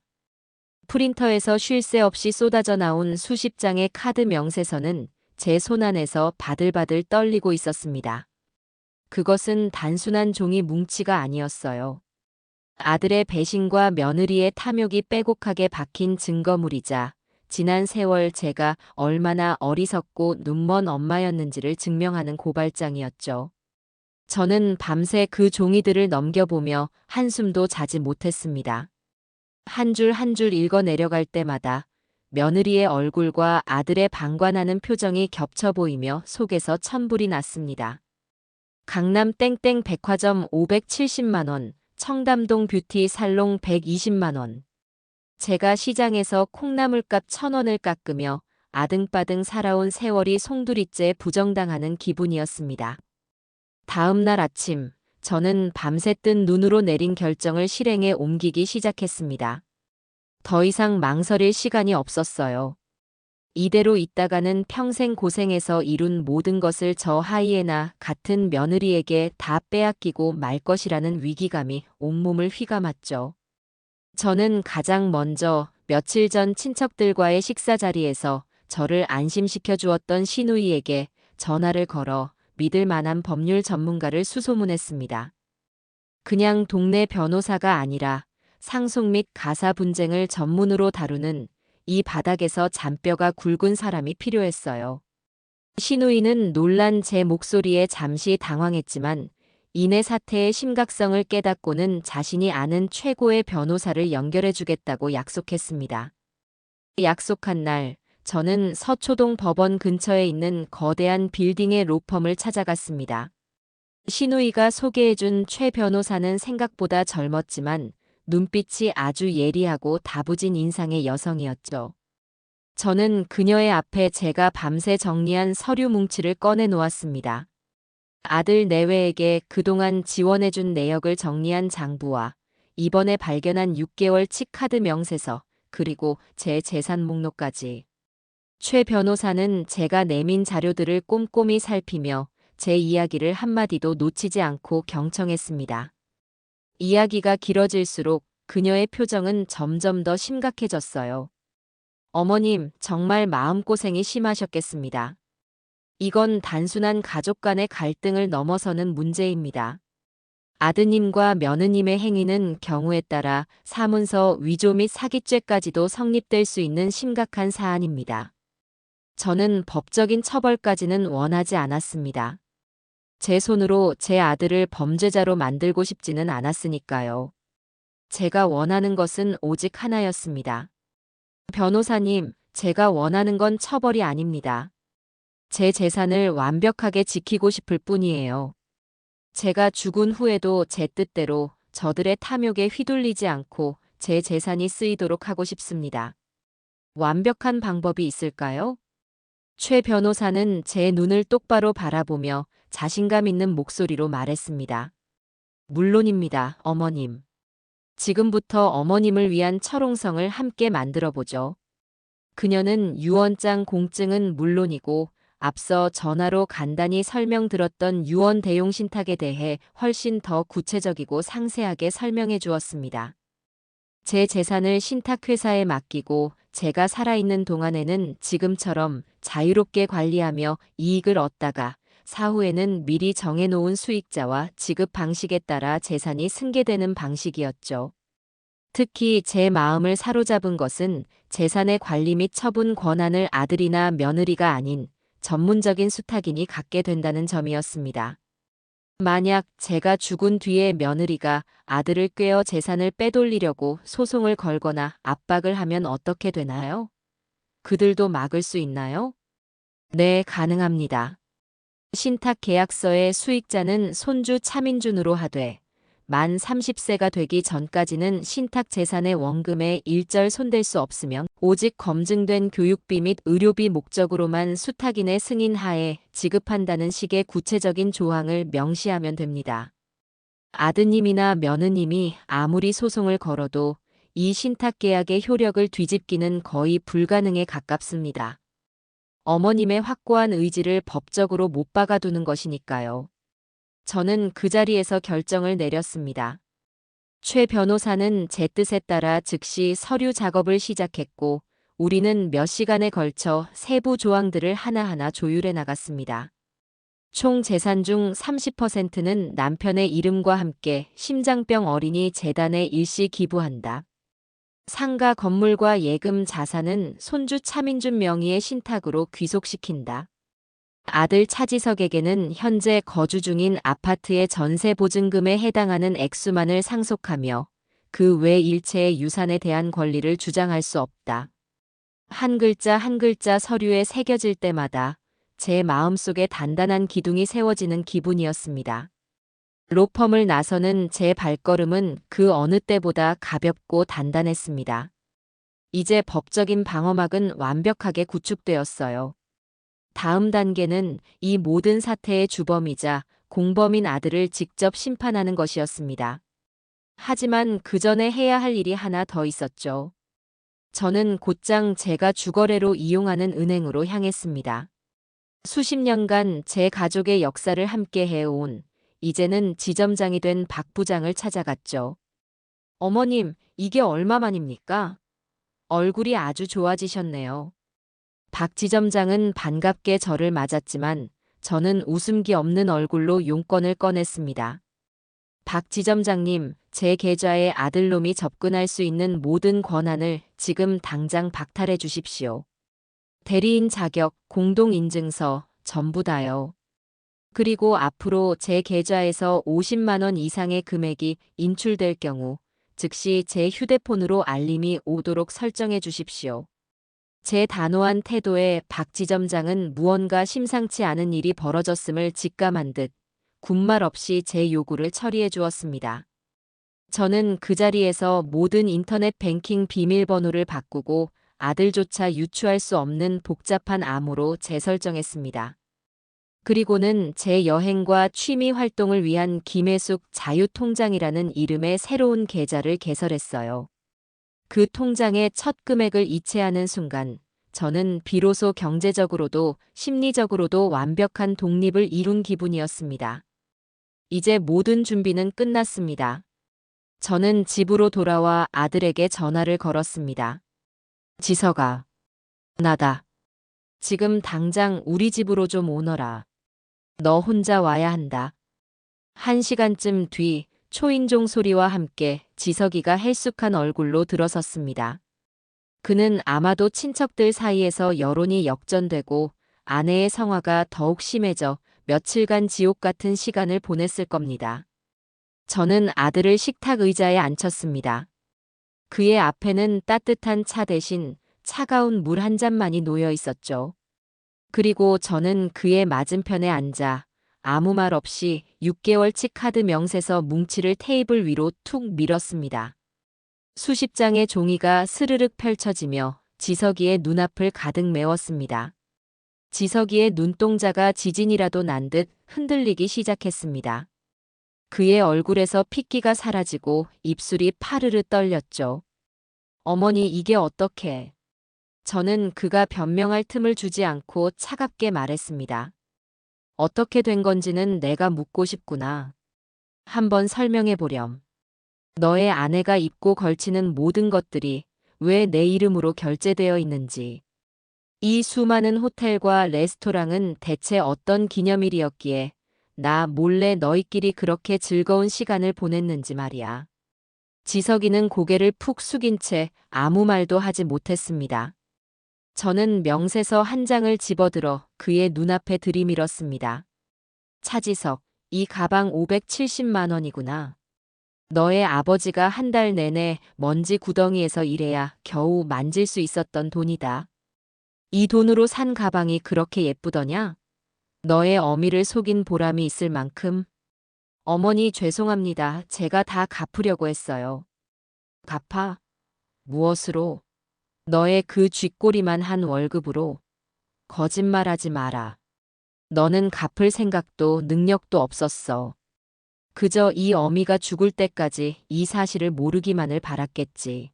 프린터에서 쉴 새 없이 쏟아져 나온 수십 장의 카드 명세서는 제 손안에서 바들바들 떨리고 있었습니다. 그것은 단순한 종이 뭉치가 아니었어요. 아들의 배신과 며느리의 탐욕이 빼곡하게 박힌 증거물이자 지난 세월 제가 얼마나 어리석고 눈먼 엄마였는지를 증명하는 고발장이었죠. 저는 밤새 그 종이들을 넘겨보며 한숨도 자지 못했습니다. 한 줄 한 줄 읽어 내려갈 때마다 며느리의 얼굴과 아들의 방관하는 표정이 겹쳐 보이며 속에서 천불이 났습니다. 강남 땡땡 백화점 570만 원, 청담동 뷰티 살롱 120만 원. 제가 시장에서 콩나물값 1,000원을 깎으며 아등바등 살아온 세월이 송두리째 부정당하는 기분이었습니다. 다음 날 아침, 저는 밤새 뜬 눈으로 내린 결정을 실행에 옮기기 시작했습니다. 더 이상 망설일 시간이 없었어요. 이대로 있다가는 평생 고생해서 이룬 모든 것을 저 하이에나 같은 며느리에게 다 빼앗기고 말 것이라는 위기감이 온몸을 휘감았죠. 저는 가장 먼저 며칠 전 친척들과의 식사 자리에서 저를 안심시켜 주었던 시누이에게 전화를 걸어 믿을 만한 법률 전문가를 수소문했습니다. 그냥 동네 변호사가 아니라 상속 및 가사 분쟁을 전문으로 다루는 이 바닥에서 잔뼈가 굵은 사람이 필요했어요. 시누이는 놀란 제 목소리에 잠시 당황했지만 이내 사태의 심각성을 깨닫고는 자신이 아는 최고의 변호사를 연결해 주겠다고 약속했습니다. 약속한 날, 저는 서초동 법원 근처에 있는 거대한 빌딩의 로펌을 찾아갔습니다. 시누이가 소개해준 최 변호사는 생각보다 젊었지만 눈빛이 아주 예리하고 다부진 인상의 여성이었죠. 저는 그녀의 앞에 제가 밤새 정리한 서류 뭉치를 꺼내 놓았습니다. 아들 내외에게 그동안 지원해준 내역을 정리한 장부와 이번에 발견한 6개월 치 카드 명세서, 그리고 제 재산 목록까지. 최 변호사는 제가 내민 자료들을 꼼꼼히 살피며 제 이야기를 한마디도 놓치지 않고 경청했습니다. 이야기가 길어질수록 그녀의 표정은 점점 더 심각해졌어요. 어머님, 정말 마음고생이 심하셨겠습니다. 이건 단순한 가족 간의 갈등을 넘어서는 문제입니다. 아드님과 며느님의 행위는 경우에 따라 사문서 위조 및 사기죄까지도 성립될 수 있는 심각한 사안입니다. 저는 법적인 처벌까지는 원하지 않았습니다. 제 손으로 제 아들을 범죄자로 만들고 싶지는 않았으니까요. 제가 원하는 것은 오직 하나였습니다. 변호사님, 제가 원하는 건 처벌이 아닙니다. 제 재산을 완벽하게 지키고 싶을 뿐이에요. 제가 죽은 후에도 제 뜻대로 저들의 탐욕에 휘둘리지 않고 제 재산이 쓰이도록 하고 싶습니다. 완벽한 방법이 있을까요? 최 변호사는 제 눈을 똑바로 바라보며 자신감 있는 목소리로 말했습니다. 물론입니다, 어머님. 지금부터 어머님을 위한 철옹성을 함께 만들어보죠. 그녀는 유언장 공증은 물론이고 앞서 전화로 간단히 설명드렸던 유언 대용 신탁에 대해 훨씬 더 구체적이고 상세하게 설명해 주었습니다. 제 재산을 신탁회사에 맡기고 제가 살아있는 동안에는 지금처럼 자유롭게 관리하며 이익을 얻다가 사후에는 미리 정해놓은 수익자와 지급 방식에 따라 재산이 승계되는 방식이었죠. 특히 제 마음을 사로잡은 것은 재산의 관리 및 처분 권한을 아들이나 며느리가 아닌 전문적인 수탁인이 갖게 된다는 점이었습니다. 만약 제가 죽은 뒤에 며느리가 아들을 꿰어 재산을 빼돌리려고 소송을 걸거나 압박을 하면 어떻게 되나요? 그들도 막을 수 있나요? 네, 가능합니다. 신탁 계약서의 수익자는 손주 차민준으로 하되 만 30세가 되기 전까지는 신탁 재산의 원금에 일절 손댈 수 없으며 오직 검증된 교육비 및 의료비 목적으로만 수탁인의 승인 하에 지급한다는 식의 구체적인 조항을 명시하면 됩니다. 아드님이나 며느님이 아무리 소송을 걸어도 이 신탁 계약의 효력을 뒤집기는 거의 불가능에 가깝습니다. 어머님의 확고한 의지를 법적으로 못 박아두는 것이니까요. 저는 그 자리에서 결정을 내렸습니다. 최 변호사는 제 뜻에 따라 즉시 서류 작업을 시작했고 우리는 몇 시간에 걸쳐 세부 조항들을 하나하나 조율해 나갔습니다. 총 재산 중 30%는 남편의 이름과 함께 심장병 어린이 재단에 일시 기부한다. 상가 건물과 예금 자산은 손주 차민준 명의의 신탁으로 귀속시킨다. 아들 차지석에게는 현재 거주 중인 아파트의 전세 보증금에 해당하는 액수만을 상속하며 그 외 일체의 유산에 대한 권리를 주장할 수 없다. 한 글자 한 글자 서류에 새겨질 때마다 제 마음속에 단단한 기둥이 세워지는 기분이었습니다. 로펌을 나서는 제 발걸음은 그 어느 때보다 가볍고 단단했습니다. 이제 법적인 방어막은 완벽하게 구축되었어요. 다음 단계는 이 모든 사태의 주범이자 공범인 아들을 직접 심판하는 것이었습니다. 하지만 그 전에 해야 할 일이 하나 더 있었죠. 저는 곧장 제가 주거래로 이용하는 은행으로 향했습니다. 수십 년간 제 가족의 역사를 함께 해온 이제는 지점장이 된 박 부장을 찾아갔죠. 어머님, 이게 얼마만입니까? 얼굴이 아주 좋아지셨네요. 박 지점장은 반갑게 저를 맞았지만 저는 웃음기 없는 얼굴로 용건을 꺼냈습니다. 박 지점장님, 제 계좌에 아들놈이 접근할 수 있는 모든 권한을 지금 당장 박탈해 주십시오. 대리인 자격, 공동인증서, 전부 다요. 그리고 앞으로 제 계좌에서 50만 원 이상의 금액이 인출될 경우 즉시 제 휴대폰으로 알림이 오도록 설정해 주십시오. 제 단호한 태도에 박 지점장은 무언가 심상치 않은 일이 벌어졌음을 직감한 듯 군말 없이 제 요구를 처리해 주었습니다. 저는 그 자리에서 모든 인터넷 뱅킹 비밀번호를 바꾸고 아들조차 유추할 수 없는 복잡한 암호로 재설정했습니다. 그리고는 제 여행과 취미 활동을 위한 김혜숙 자유통장이라는 이름의 새로운 계좌를 개설했어요. 그 통장에 첫 금액을 이체하는 순간 저는 비로소 경제적으로도 심리적으로도 완벽한 독립을 이룬 기분이었습니다. 이제 모든 준비는 끝났습니다. 저는 집으로 돌아와 아들에게 전화를 걸었습니다. 지석아, 나다. 지금 당장 우리 집으로 좀 오너라. 너 혼자 와야 한다. 1시간쯤 뒤 초인종 소리와 함께 지석이가 헬쑥한 얼굴로 들어섰습니다. 그는 아마도 친척들 사이에서 여론이 역전되고 아내의 성화가 더욱 심해져 며칠간 지옥 같은 시간을 보냈을 겁니다. 저는 아들을 식탁 의자에 앉혔습니다. 그의 앞에는 따뜻한 차 대신 차가운 물 한 잔만이 놓여 있었죠. 그리고 저는 그의 맞은편에 앉아 아무 말 없이 6개월치 카드 명세서 뭉치를 테이블 위로 툭 밀었습니다. 수십 장의 종이가 스르륵 펼쳐지며 지석이의 눈앞을 가득 메웠습니다. 지석이의 눈동자가 지진이라도 난 듯 흔들리기 시작했습니다. 그의 얼굴에서 핏기가 사라지고 입술이 파르르 떨렸죠. 어머니, 이게 어떻게? 저는 그가 변명할 틈을 주지 않고 차갑게 말했습니다. 어떻게 된 건지는 내가 묻고 싶구나. 한번 설명해 보렴. 너의 아내가 입고 걸치는 모든 것들이 왜 내 이름으로 결제되어 있는지. 이 수많은 호텔과 레스토랑은 대체 어떤 기념일이었기에 나 몰래 너희끼리 그렇게 즐거운 시간을 보냈는지 말이야. 지석이는 고개를 푹 숙인 채 아무 말도 하지 못했습니다. 저는 명세서 한 장을 집어들어 그의 눈앞에 들이밀었습니다. 차지석, 이 가방 570만 원이구나. 너의 아버지가 한 달 내내 먼지 구덩이에서 일해야 겨우 만질 수 있었던 돈이다. 이 돈으로 산 가방이 그렇게 예쁘더냐? 너의 어미를 속인 보람이 있을 만큼. 어머니, 죄송합니다. 제가 다 갚으려고 했어요. 갚아? 무엇으로? 너의 그 쥐꼬리만 한 월급으로. 거짓말하지 마라. 너는 갚을 생각도 능력도 없었어. 그저 이 어미가 죽을 때까지 이 사실을 모르기만을 바랐겠지.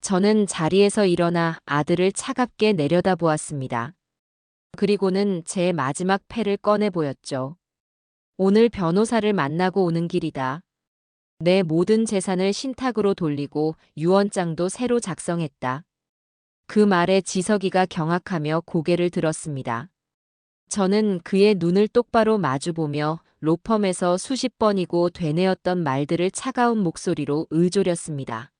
저는 자리에서 일어나 아들을 차갑게 내려다보았습니다. 그리고는 제 마지막 패를 꺼내 보였죠. 오늘 변호사를 만나고 오는 길이다. 내 모든 재산을 신탁으로 돌리고 유언장도 새로 작성했다. 그 말에 지석이가 경악하며 고개를 들었습니다. 저는 그의 눈을 똑바로 마주보며 로펌에서 수십 번이고 되뇌었던 말들을 차가운 목소리로 의조렸습니다.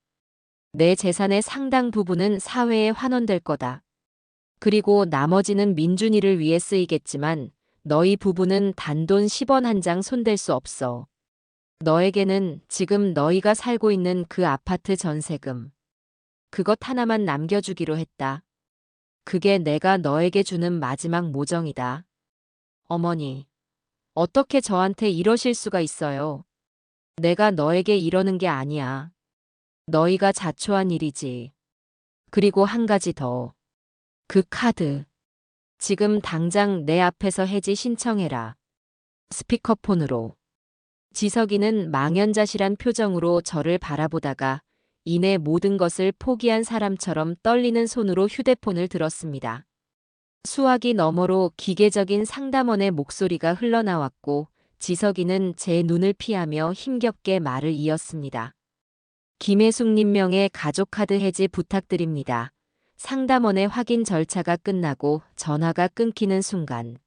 내 재산의 상당 부분은 사회에 환원될 거다. 그리고 나머지는 민준이를 위해 쓰이겠지만 너희 부부는 단돈 10원 한 장 손댈 수 없어. 너에게는 지금 너희가 살고 있는 그 아파트 전세금. 그것 하나만 남겨주기로 했다. 그게 내가 너에게 주는 마지막 모정이다. 어머니, 어떻게 저한테 이러실 수가 있어요? 내가 너에게 이러는 게 아니야. 너희가 자초한 일이지. 그리고 한 가지 더. 그 카드. 지금 당장 내 앞에서 해지 신청해라. 스피커폰으로. 지석이는 망연자실한 표정으로 저를 바라보다가 이내 모든 것을 포기한 사람처럼 떨리는 손으로 휴대폰을 들었습니다. 수화기 너머로 기계적인 상담원의 목소리가 흘러나왔고 지석이는 제 눈을 피하며 힘겹게 말을 이었습니다. 김혜숙님 명의 가족카드 해지 부탁드립니다. 상담원의 확인 절차가 끝나고 전화가 끊기는 순간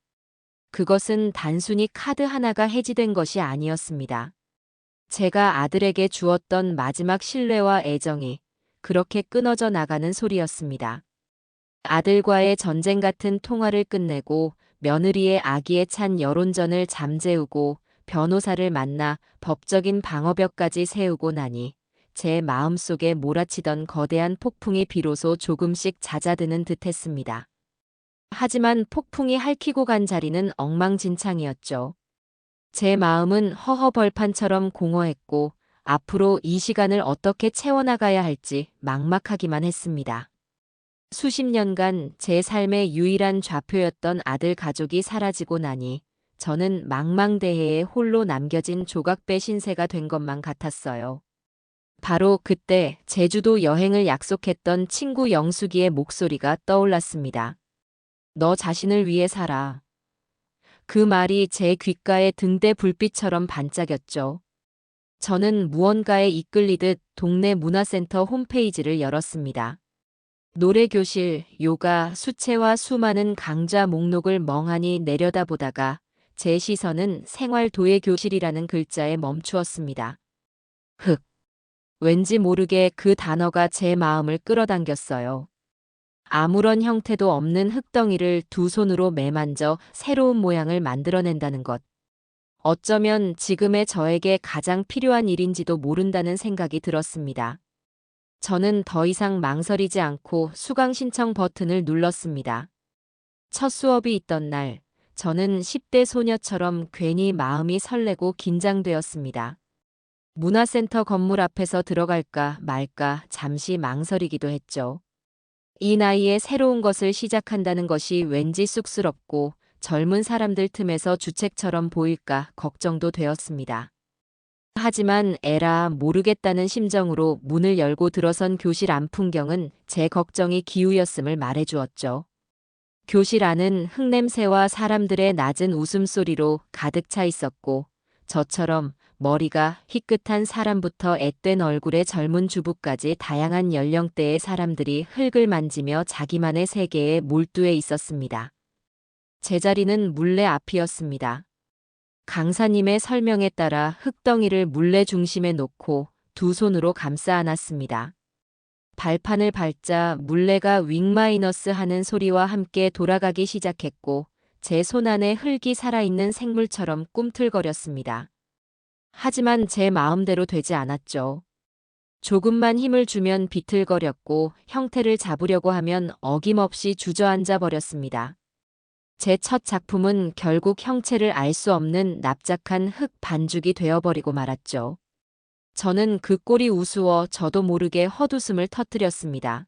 그것은 단순히 카드 하나가 해지된 것이 아니었습니다. 제가 아들에게 주었던 마지막 신뢰와 애정이 그렇게 끊어져 나가는 소리였습니다. 아들과의 전쟁 같은 통화를 끝내고 며느리의 아기에 찬 여론전을 잠재우고 변호사를 만나 법적인 방어벽까지 세우고 나니 제 마음속에 몰아치던 거대한 폭풍이 비로소 조금씩 잦아드는 듯했습니다. 하지만 폭풍이 핥히고 간 자리는 엉망진창이었죠. 제 마음은 허허벌판처럼 공허했고 앞으로 이 시간을 어떻게 채워나가야 할지 막막하기만 했습니다. 수십 년간 제 삶의 유일한 좌표였던 아들 가족이 사라지고 나니 저는 망망대해에 홀로 남겨진 조각배 신세가 된 것만 같았어요. 바로 그때 제주도 여행을 약속했던 친구 영숙이의 목소리가 떠올랐습니다. 너 자신을 위해 살아. 그 말이 제 귓가에 등대 불빛처럼 반짝였죠. 저는 무언가에 이끌리듯 동네 문화센터 홈페이지를 열었습니다. 노래교실, 요가, 수채화 수많은 강좌 목록을 멍하니 내려다보다가 제 시선은 생활도예교실이라는 글자에 멈추었습니다. 흑. 왠지 모르게 그 단어가 제 마음을 끌어당겼어요. 아무런 형태도 없는 흙덩이를 두 손으로 매만져 새로운 모양을 만들어낸다는 것. 어쩌면 지금의 저에게 가장 필요한 일인지도 모른다는 생각이 들었습니다. 저는 더 이상 망설이지 않고 수강 신청 버튼을 눌렀습니다. 첫 수업이 있던 날, 저는 10대 소녀처럼 괜히 마음이 설레고 긴장되었습니다. 문화센터 건물 앞에서 들어갈까 말까 잠시 망설이기도 했죠. 이 나이에 새로운 것을 시작한다는 것이 왠지 쑥스럽고 젊은 사람들 틈에서 주책처럼 보일까 걱정도 되었습니다. 하지만 에라 모르겠다는 심정으로 문을 열고 들어선 교실 안 풍경은 제 걱정이 기우였음을 말해주었죠. 교실 안은 흙냄새와 사람들의 낮은 웃음소리로 가득 차 있었고 저처럼 머리가 희끗한 사람부터 앳된 얼굴의 젊은 주부까지 다양한 연령대의 사람들이 흙을 만지며 자기만의 세계에 몰두해 있었습니다. 제 자리는 물레 앞이었습니다. 강사님의 설명에 따라 흙덩이를 물레 중심에 놓고 두 손으로 감싸 안았습니다. 발판을 밟자 물레가 윙마이너스 하는 소리와 함께 돌아가기 시작했고 제 손 안에 흙이 살아있는 생물처럼 꿈틀거렸습니다. 하지만 제 마음대로 되지 않았죠. 조금만 힘을 주면 비틀거렸고 형태를 잡으려고 하면 어김없이 주저앉아 버렸습니다. 제 첫 작품은 결국 형체를 알 수 없는 납작한 흙 반죽이 되어버리고 말았죠. 저는 그 꼴이 우스워 저도 모르게 헛웃음을 터뜨렸습니다.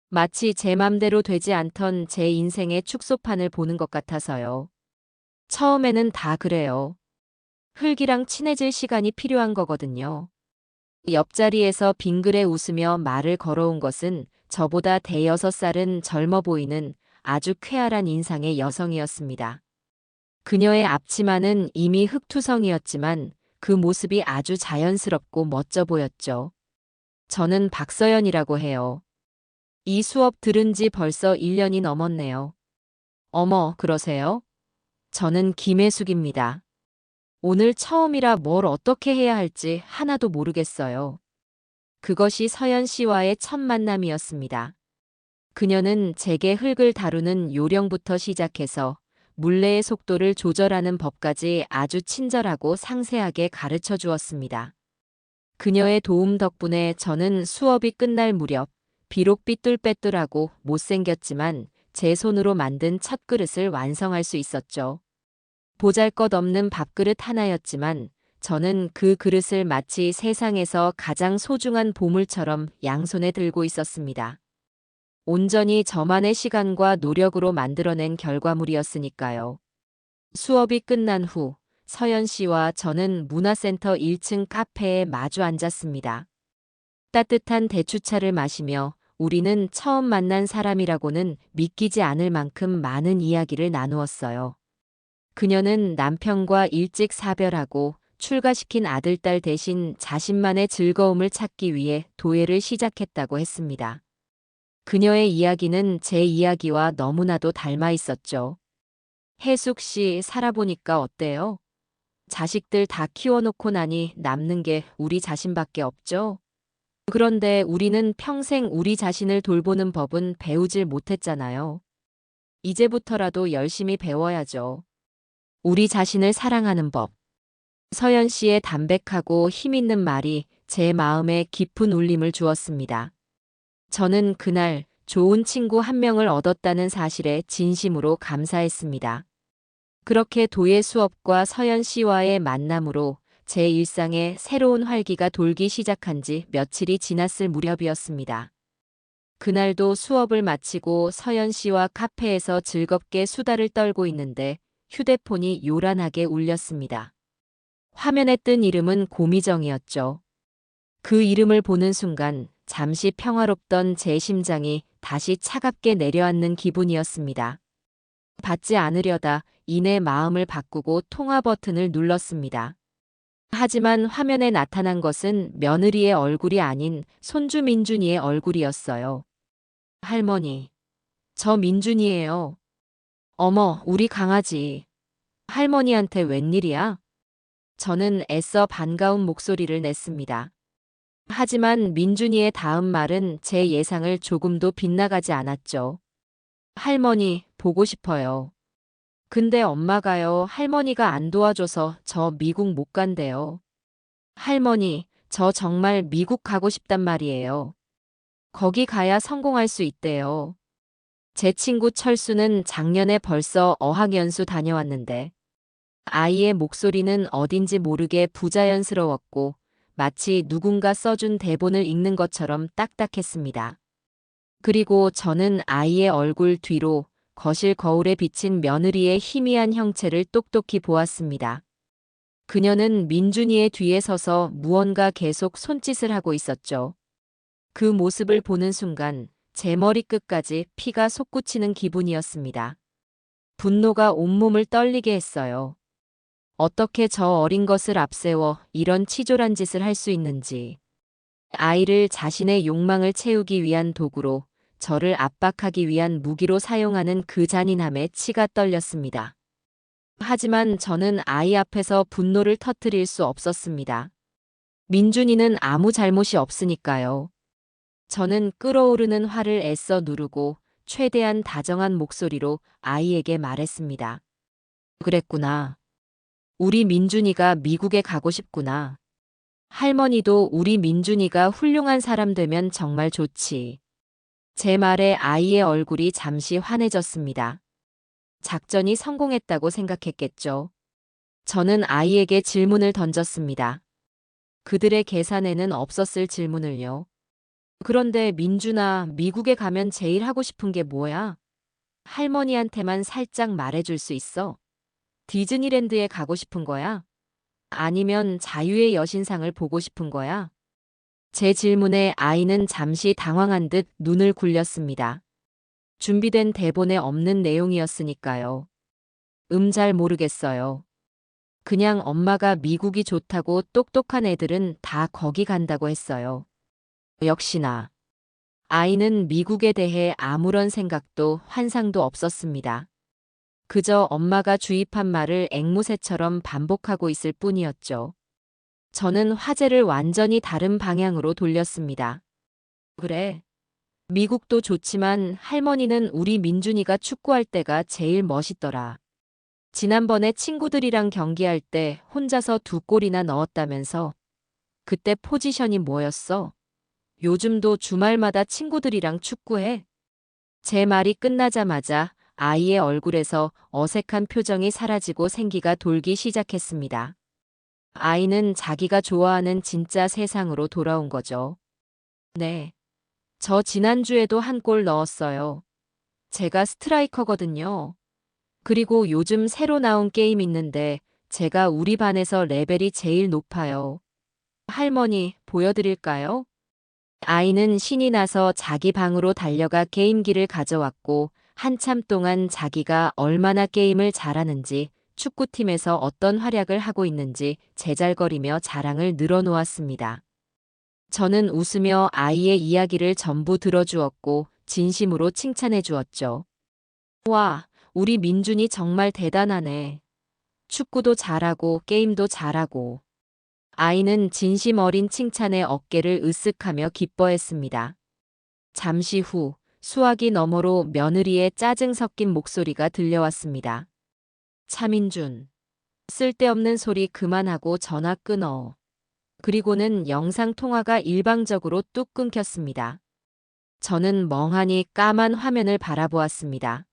마치 제 맘대로 되지 않던 제 인생의 축소판을 보는 것 같아서요. 처음에는 다 그래요. 흙이랑 친해질 시간이 필요한 거거든요. 옆자리에서 빙그레 웃으며 말을 걸어온 것은 저보다 대여섯 살은 젊어 보이는 아주 쾌활한 인상의 여성이었습니다. 그녀의 앞치마는 이미 흙투성이었지만 그 모습이 아주 자연스럽고 멋져 보였죠. 저는 박서연이라고 해요. 이 수업 들은 지 벌써 1년이 넘었네요. 어머, 그러세요? 저는 김혜숙입니다. 오늘 처음이라 뭘 어떻게 해야 할지 하나도 모르겠어요. 그것이 서연 씨와의 첫 만남이었습니다. 그녀는 제게 흙을 다루는 요령부터 시작해서 물레의 속도를 조절하는 법까지 아주 친절하고 상세하게 가르쳐 주었습니다. 그녀의 도움 덕분에 저는 수업이 끝날 무렵 비록 삐뚤빼뚤하고 못생겼지만 제 손으로 만든 첫 그릇을 완성할 수 있었죠. 보잘것없는 밥그릇 하나였지만 저는 그 그릇을 마치 세상에서 가장 소중한 보물처럼 양손에 들고 있었습니다. 온전히 저만의 시간과 노력으로 만들어낸 결과물이었으니까요. 수업이 끝난 후 서연 씨와 저는 문화센터 1층 카페에 마주 앉았습니다. 따뜻한 대추차를 마시며 우리는 처음 만난 사람이라고는 믿기지 않을 만큼 많은 이야기를 나누었어요. 그녀는 남편과 일찍 사별하고 출가시킨 아들딸 대신 자신만의 즐거움을 찾기 위해 도예를 시작했다고 했습니다. 그녀의 이야기는 제 이야기와 너무나도 닮아 있었죠. 혜숙 씨 살아보니까 어때요? 자식들 다 키워놓고 나니 남는 게 우리 자신밖에 없죠? 그런데 우리는 평생 우리 자신을 돌보는 법은 배우질 못했잖아요. 이제부터라도 열심히 배워야죠. 우리 자신을 사랑하는 법. 서연 씨의 담백하고 힘있는 말이 제 마음에 깊은 울림을 주었습니다. 저는 그날 좋은 친구 한 명을 얻었다는 사실에 진심으로 감사했습니다. 그렇게 도예 수업과 서연 씨와의 만남으로 제 일상에 새로운 활기가 돌기 시작한 지 며칠이 지났을 무렵이었습니다. 그날도 수업을 마치고 서연 씨와 카페에서 즐겁게 수다를 떨고 있는데 휴대폰이 요란하게 울렸습니다. 화면에 뜬 이름은 고미정이었죠. 그 이름을 보는 순간 잠시 평화롭던 제 심장이 다시 차갑게 내려앉는 기분이었습니다. 받지 않으려다 이내 마음을 바꾸고 통화 버튼을 눌렀습니다. 하지만 화면에 나타난 것은 며느리의 얼굴이 아닌 손주 민준이의 얼굴이었어요. 할머니, 저 민준이에요. 어머, 우리 강아지. 할머니한테 웬일이야? 저는 애써 반가운 목소리를 냈습니다. 하지만 민준이의 다음 말은 제 예상을 조금도 빗나가지 않았죠. 할머니, 보고 싶어요. 근데 엄마가요, 할머니가 안 도와줘서 저 미국 못 간대요. 할머니, 저 정말 미국 가고 싶단 말이에요. 거기 가야 성공할 수 있대요. 제 친구 철수는 작년에 벌써 어학연수 다녀왔는데 아이의 목소리는 어딘지 모르게 부자연스러웠고 마치 누군가 써준 대본을 읽는 것처럼 딱딱했습니다. 그리고 저는 아이의 얼굴 뒤로 거실 거울에 비친 며느리의 희미한 형체를 똑똑히 보았습니다. 그녀는 민준이의 뒤에 서서 무언가 계속 손짓을 하고 있었죠. 그 모습을 보는 순간 제 머리끝까지 피가 솟구치는 기분이었습니다. 분노가 온몸을 떨리게 했어요. 어떻게 저 어린 것을 앞세워 이런 치졸한 짓을 할 수 있는지. 아이를 자신의 욕망을 채우기 위한 도구로, 저를 압박하기 위한 무기로 사용하는 그 잔인함에 치가 떨렸습니다. 하지만 저는 아이 앞에서 분노를 터뜨릴 수 없었습니다. 민준이는 아무 잘못이 없으니까요. 저는 끓어오르는 화를 애써 누르고 최대한 다정한 목소리로 아이에게 말했습니다. 그랬구나. 우리 민준이가 미국에 가고 싶구나. 할머니도 우리 민준이가 훌륭한 사람 되면 정말 좋지. 제 말에 아이의 얼굴이 잠시 환해졌습니다. 작전이 성공했다고 생각했겠죠. 저는 아이에게 질문을 던졌습니다. 그들의 계산에는 없었을 질문을요. 그런데 민준아, 미국에 가면 제일 하고 싶은 게 뭐야? 할머니한테만 살짝 말해줄 수 있어? 디즈니랜드에 가고 싶은 거야? 아니면 자유의 여신상을 보고 싶은 거야? 제 질문에 아이는 잠시 당황한 듯 눈을 굴렸습니다. 준비된 대본에 없는 내용이었으니까요. 잘 모르겠어요. 그냥 엄마가 미국이 좋다고 똑똑한 애들은 다 거기 간다고 했어요. 역시나. 아이는 미국에 대해 아무런 생각도 환상도 없었습니다. 그저 엄마가 주입한 말을 앵무새처럼 반복하고 있을 뿐이었죠. 저는 화제를 완전히 다른 방향으로 돌렸습니다. 그래. 미국도 좋지만 할머니는 우리 민준이가 축구할 때가 제일 멋있더라. 지난번에 친구들이랑 경기할 때 혼자서 2골이나 넣었다면서. 그때 포지션이 뭐였어? 요즘도 주말마다 친구들이랑 축구해. 제 말이 끝나자마자 아이의 얼굴에서 어색한 표정이 사라지고 생기가 돌기 시작했습니다. 아이는 자기가 좋아하는 진짜 세상으로 돌아온 거죠. 네. 저 지난주에도 1골 넣었어요. 제가 스트라이커거든요. 그리고 요즘 새로 나온 게임 있는데 제가 우리 반에서 레벨이 제일 높아요. 할머니, 보여드릴까요? 아이는 신이 나서 자기 방으로 달려가 게임기를 가져왔고 한참 동안 자기가 얼마나 게임을 잘하는지, 축구팀에서 어떤 활약을 하고 있는지 제잘거리며 자랑을 늘어놓았습니다. 저는 웃으며 아이의 이야기를 전부 들어주었고 진심으로 칭찬해 주었죠. 와, 우리 민준이 정말 대단하네. 축구도 잘하고 게임도 잘하고. 아이는 진심 어린 칭찬에 어깨를 으쓱하며 기뻐했습니다. 잠시 후 수화기 너머로 며느리의 짜증 섞인 목소리가 들려왔습니다. 차민준, 쓸데없는 소리 그만하고 전화 끊어. 그리고는 영상통화가 일방적으로 뚝 끊겼습니다. 저는 멍하니 까만 화면을 바라보았습니다.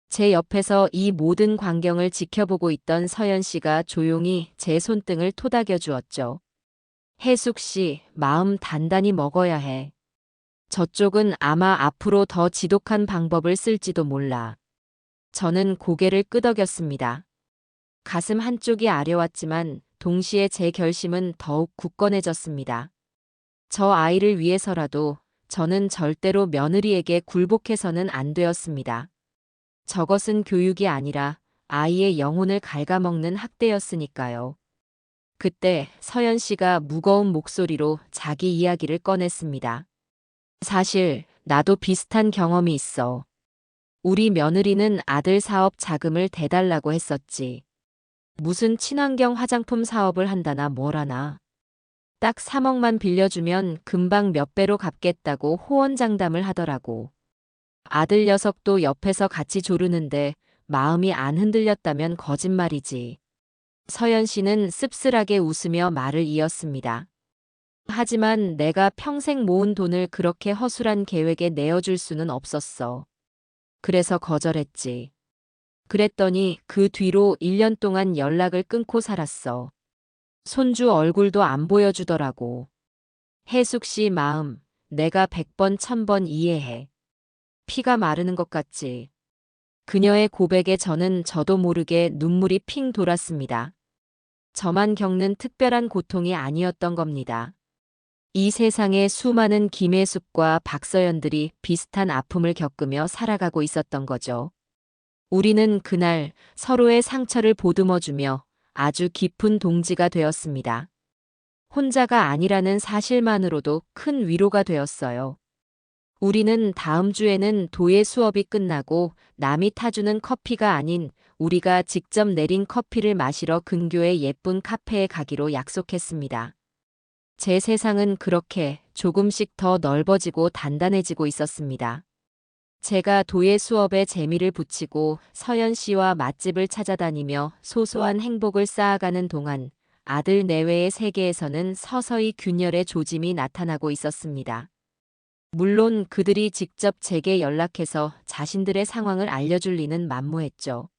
제 옆에서 이 모든 광경을 지켜보고 있던 서연 씨가 조용히 제 손등을 토닥여 주었죠. 혜숙 씨, 마음 단단히 먹어야 해. 저쪽은 아마 앞으로 더 지독한 방법을 쓸지도 몰라. 저는 고개를 끄덕였습니다. 가슴 한쪽이 아려왔지만 동시에 제 결심은 더욱 굳건해졌습니다. 저 아이를 위해서라도 저는 절대로 며느리에게 굴복해서는 안 되었습니다. 저것은 교육이 아니라 아이의 영혼을 갉아먹는 학대였으니까요. 그때 서연 씨가 무거운 목소리로 자기 이야기를 꺼냈습니다. 사실 나도 비슷한 경험이 있어. 우리 며느리는 아들 사업 자금을 대달라고 했었지. 무슨 친환경 화장품 사업을 한다나 뭐라나. 딱 3억만 빌려주면 금방 몇 배로 갚겠다고 호언장담을 하더라고. 아들 녀석도 옆에서 같이 조르는데 마음이 안 흔들렸다면 거짓말이지. 서연 씨는 씁쓸하게 웃으며 말을 이었습니다. 하지만 내가 평생 모은 돈을 그렇게 허술한 계획에 내어줄 수는 없었어. 그래서 거절했지. 그랬더니 그 뒤로 1년 동안 연락을 끊고 살았어. 손주 얼굴도 안 보여주더라고. 혜숙 씨 마음, 내가 100번 1000번 이해해. 피가 마르는 것 같지. 그녀의 고백에 저도 모르게 눈물이 핑 돌았습니다. 저만 겪는 특별한 고통이 아니었던 겁니다. 이 세상에 수많은 김혜숙과 박서연들이 비슷한 아픔을 겪으며 살아가고 있었던 거죠. 우리는 그날 서로의 상처를 보듬어주며 아주 깊은 동지가 되었습니다. 혼자가 아니라는 사실만으로도 큰 위로가 되었어요. 우리는 다음 주에는 도예 수업이 끝나고 남이 타주는 커피가 아닌 우리가 직접 내린 커피를 마시러 근교의 예쁜 카페에 가기로 약속했습니다. 제 세상은 그렇게 조금씩 더 넓어지고 단단해지고 있었습니다. 제가 도예 수업에 재미를 붙이고 서연 씨와 맛집을 찾아다니며 소소한 행복을 쌓아가는 동안 아들 내외의 세계에서는 서서히 균열의 조짐이 나타나고 있었습니다. 물론 그들이 직접 제게 연락해서 자신들의 상황을 알려줄 리는 만무했죠.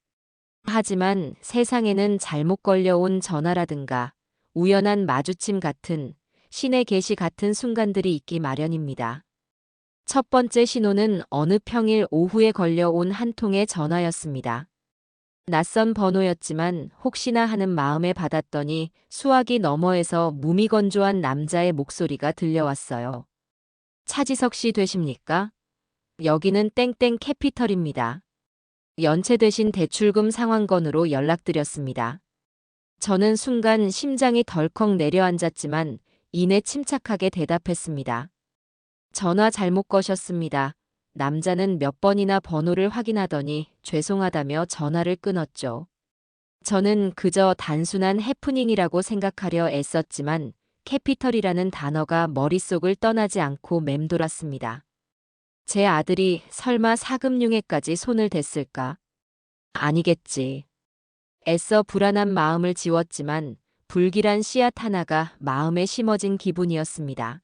하지만 세상에는 잘못 걸려온 전화라든가 우연한 마주침 같은 신의 계시 같은 순간들이 있기 마련입니다. 첫 번째 신호는 어느 평일 오후에 걸려온 한 통의 전화였습니다. 낯선 번호였지만 혹시나 하는 마음에 받았더니 수화기 너머에서 무미건조한 남자의 목소리가 들려왔어요. 차지석 씨 되십니까? 여기는 땡땡 캐피털입니다. 연체되신 대출금 상환건으로 연락드렸습니다. 저는 순간 심장이 덜컥 내려앉았지만 이내 침착하게 대답했습니다. 전화 잘못 거셨습니다. 남자는 몇 번이나 번호를 확인하더니 죄송하다며 전화를 끊었죠. 저는 그저 단순한 해프닝이라고 생각하려 애썼지만 캐피털이라는 단어가 머릿속을 떠나지 않고 맴돌았습니다. 제 아들이 설마 사금융에까지 손을 댔을까? 아니겠지. 애써 불안한 마음을 지웠지만 불길한 씨앗 하나가 마음에 심어진 기분이었습니다.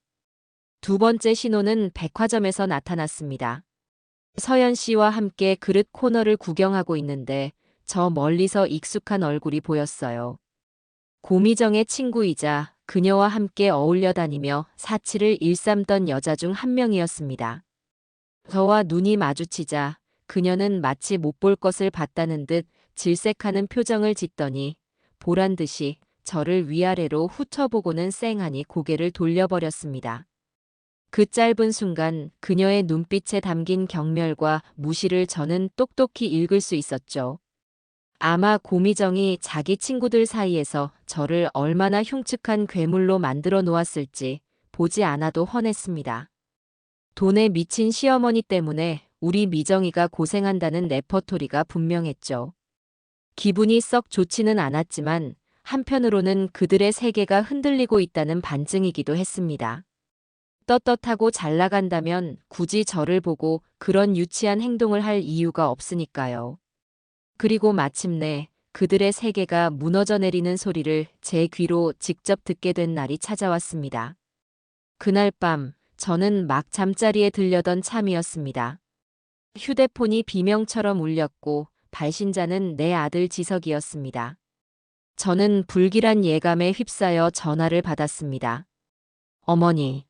두 번째 신호는 백화점에서 나타났습니다. 서연 씨와 함께 그릇 코너를 구경하고 있는데 저 멀리서 익숙한 얼굴이 보였어요. 고미정의 친구이자 그녀와 함께 어울려 다니며 사치를 일삼던 여자 중 한 명이었습니다. 저와 눈이 마주치자 그녀는 마치 못 볼 것을 봤다는 듯 질색하는 표정을 짓더니 보란 듯이 저를 위아래로 훑어보고는 쌩하니 고개를 돌려버렸습니다. 그 짧은 순간 그녀의 눈빛에 담긴 경멸과 무시를 저는 똑똑히 읽을 수 있었죠. 아마 고미정이 자기 친구들 사이에서 저를 얼마나 흉측한 괴물로 만들어 놓았을지 보지 않아도 훤했습니다. 돈에 미친 시어머니 때문에 우리 미정이가 고생한다는 레퍼토리가 분명했죠. 기분이 썩 좋지는 않았지만 한편으로는 그들의 세계가 흔들리고 있다는 반증이기도 했습니다. 떳떳하고 잘 나간다면 굳이 저를 보고 그런 유치한 행동을 할 이유가 없으니까요. 그리고 마침내 그들의 세계가 무너져 내리는 소리를 제 귀로 직접 듣게 된 날이 찾아왔습니다. 그날 밤 저는 막 잠자리에 들려던 참이었습니다. 휴대폰이 비명처럼 울렸고 발신자는 내 아들 지석이었습니다. 저는 불길한 예감에 휩싸여 전화를 받았습니다. 어머니.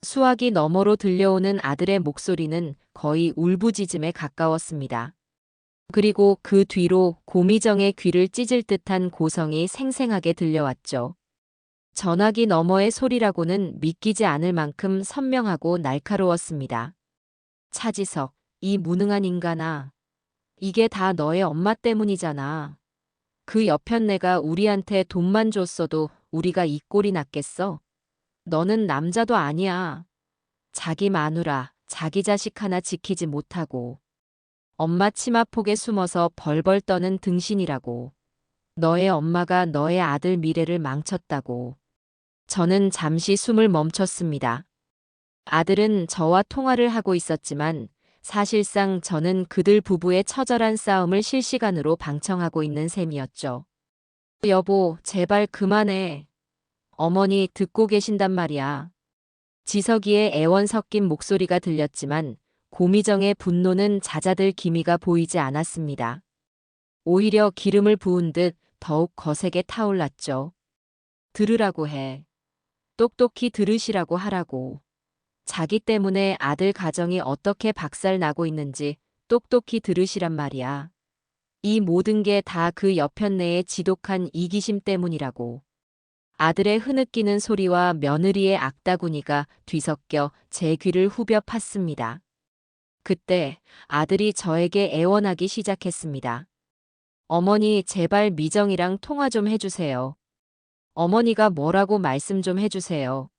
수화기 너머로 들려오는 아들의 목소리는 거의 울부짖음에 가까웠습니다. 그리고 그 뒤로 고미정의 귀를 찢을 듯한 고성이 생생하게 들려왔죠. 전화기 너머의 소리라고는 믿기지 않을 만큼 선명하고 날카로웠습니다. 차지석, 이 무능한 인간아. 이게 다 너의 엄마 때문이잖아. 그 여편네가 우리한테 돈만 줬어도 우리가 이 꼴이 났겠어? 너는 남자도 아니야. 자기 마누라, 자기 자식 하나 지키지 못하고 엄마 치마폭에 숨어서 벌벌 떠는 등신이라고. 너의 엄마가 너의 아들 미래를 망쳤다고. 저는 잠시 숨을 멈췄습니다. 아들은 저와 통화를 하고 있었지만 사실상 저는 그들 부부의 처절한 싸움을 실시간으로 방청하고 있는 셈이었죠. 여보, 제발 그만해. 어머니 듣고 계신단 말이야. 지석이의 애원 섞인 목소리가 들렸지만 고미정의 분노는 잦아들 기미가 보이지 않았습니다. 오히려 기름을 부은 듯 더욱 거세게 타올랐죠. 들으라고 해. 똑똑히 들으시라고 하라고. 자기 때문에 아들 가정이 어떻게 박살나고 있는지 똑똑히 들으시란 말이야. 이 모든 게 다 그 여편네의 지독한 이기심 때문이라고. 아들의 흐느끼는 소리와 며느리의 악다구니가 뒤섞여 제 귀를 후벼 팠습니다. 그때 아들이 저에게 애원하기 시작했습니다. 어머니, 제발 미정이랑 통화 좀 해주세요. 어머니가 뭐라고 말씀 좀 해주세요.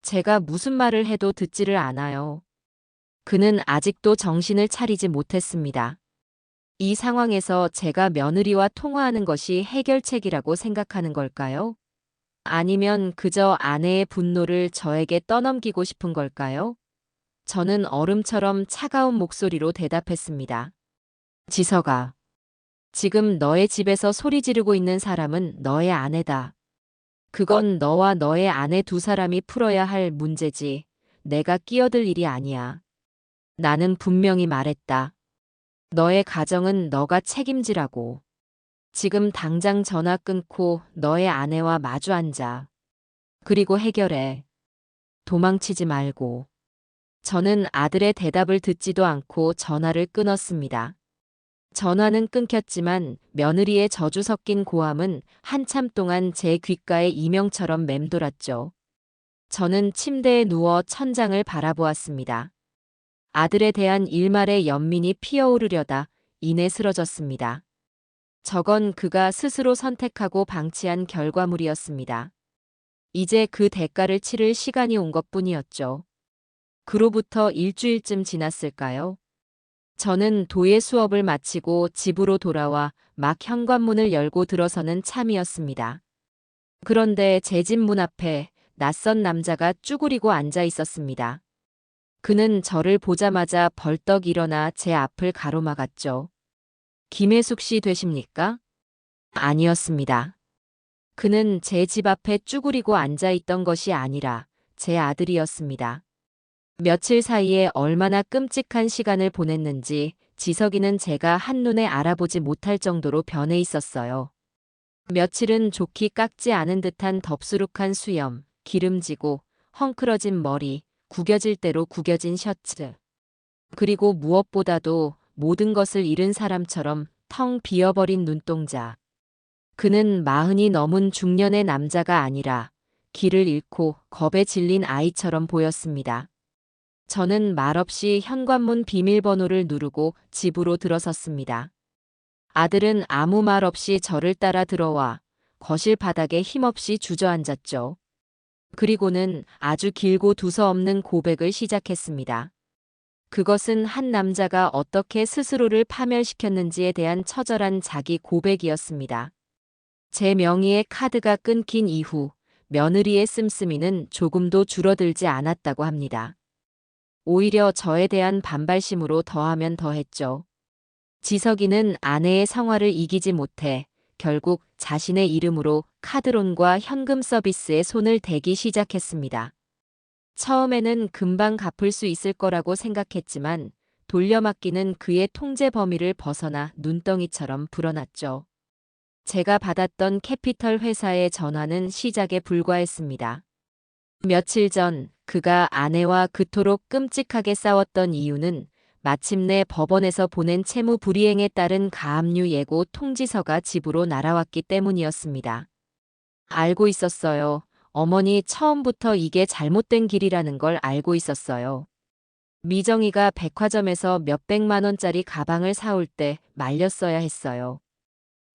제가 무슨 말을 해도 듣지를 않아요. 그는 아직도 정신을 차리지 못했습니다. 이 상황에서 제가 며느리와 통화하는 것이 해결책이라고 생각하는 걸까요? 아니면 그저 아내의 분노를 저에게 떠넘기고 싶은 걸까요? 저는 얼음처럼 차가운 목소리로 대답했습니다. 지석아, 지금 너의 집에서 소리 지르고 있는 사람은 너의 아내다. 그건 너와 너의 아내 두 사람이 풀어야 할 문제지. 내가 끼어들 일이 아니야. 나는 분명히 말했다. 너의 가정은 너가 책임지라고. 지금 당장 전화 끊고 너의 아내와 마주 앉아. 그리고 해결해. 도망치지 말고. 저는 아들의 대답을 듣지도 않고 전화를 끊었습니다. 전화는 끊겼지만 며느리의 저주 섞인 고함은 한참 동안 제 귓가에 이명처럼 맴돌았죠. 저는 침대에 누워 천장을 바라보았습니다. 아들에 대한 일말의 연민이 피어오르려다 이내 쓰러졌습니다. 저건 그가 스스로 선택하고 방치한 결과물이었습니다. 이제 그 대가를 치를 시간이 온 것뿐이었죠. 그로부터 일주일쯤 지났을까요? 저는 도예 수업을 마치고 집으로 돌아와 막 현관문을 열고 들어서는 참이었습니다. 그런데 제 집 문 앞에 낯선 남자가 쭈그리고 앉아 있었습니다. 그는 저를 보자마자 벌떡 일어나 제 앞을 가로막았죠. 김혜숙 씨 되십니까? 아니었습니다. 그는 제 집 앞에 쭈그리고 앉아 있던 것이 아니라 제 아들이었습니다. 며칠 사이에 얼마나 끔찍한 시간을 보냈는지 지석이는 제가 한눈에 알아보지 못할 정도로 변해 있었어요. 며칠은 좋게 깎지 않은 듯한 덥수룩한 수염, 기름지고 헝클어진 머리, 구겨질 대로 구겨진 셔츠. 그리고 무엇보다도 모든 것을 잃은 사람처럼 텅 비어버린 눈동자. 그는 40이 넘은 중년의 남자가 아니라 길을 잃고 겁에 질린 아이처럼 보였습니다. 저는 말없이 현관문 비밀번호를 누르고 집으로 들어섰습니다. 아들은 아무 말 없이 저를 따라 들어와 거실 바닥에 힘없이 주저앉았죠. 그리고는 아주 길고 두서없는 고백을 시작했습니다. 그것은 한 남자가 어떻게 스스로를 파멸시켰는지에 대한 처절한 자기 고백이었습니다. 제 명의의 카드가 끊긴 이후 며느리의 씀씀이는 조금도 줄어들지 않았다고 합니다. 오히려 저에 대한 반발심으로 더하면 더했죠. 지석이는 아내의 성화를 이기지 못해 결국 자신의 이름으로 카드론과 현금 서비스에 손을 대기 시작했습니다. 처음에는 금방 갚을 수 있을 거라고 생각했지만 돌려막기는 그의 통제 범위를 벗어나 눈덩이처럼 불어났죠. 제가 받았던 캐피털 회사의 전화는 시작에 불과했습니다. 며칠 전 그가 아내와 그토록 끔찍하게 싸웠던 이유는 마침내 법원에서 보낸 채무 불이행에 따른 가압류 예고 통지서가 집으로 날아왔기 때문이었습니다. 알고 있었어요. 어머니 처음부터 이게 잘못된 길이라는 걸 알고 있었어요. 미정이가 백화점에서 몇백만 원짜리 가방을 사올 때 말렸어야 했어요.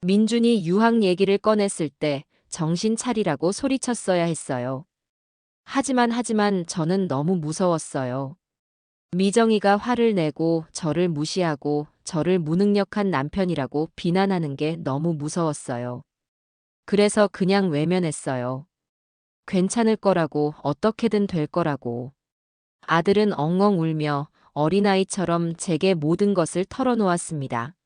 민준이 유학 얘기를 꺼냈을 때 정신 차리라고 소리쳤어야 했어요. 하지만 저는 너무 무서웠어요. 미정이가 화를 내고 저를 무시하고 저를 무능력한 남편이라고 비난하는 게 너무 무서웠어요. 그래서 그냥 외면했어요. 괜찮을 거라고, 어떻게든 될 거라고. 아들은 엉엉 울며 어린아이처럼 제게 모든 것을 털어놓았습니다.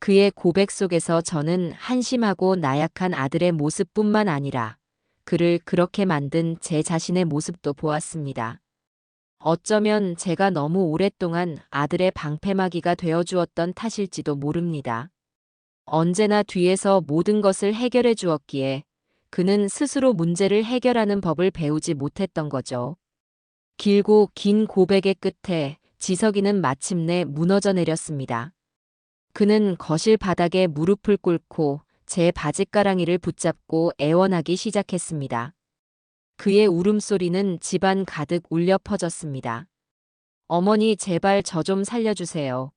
그의 고백 속에서 저는 한심하고 나약한 아들의 모습뿐만 아니라 그를 그렇게 만든 제 자신의 모습도 보았습니다. 어쩌면 제가 너무 오랫동안 아들의 방패막이가 되어주었던 탓일지도 모릅니다. 언제나 뒤에서 모든 것을 해결해 주었기에 그는 스스로 문제를 해결하는 법을 배우지 못했던 거죠. 길고 긴 고백의 끝에 지석이는 마침내 무너져 내렸습니다. 그는 거실 바닥에 무릎을 꿇고 제 바짓가랑이를 붙잡고 애원하기 시작했습니다. 그의 울음소리는 집안 가득 울려 퍼졌습니다. 어머니 제발 저 좀 살려주세요.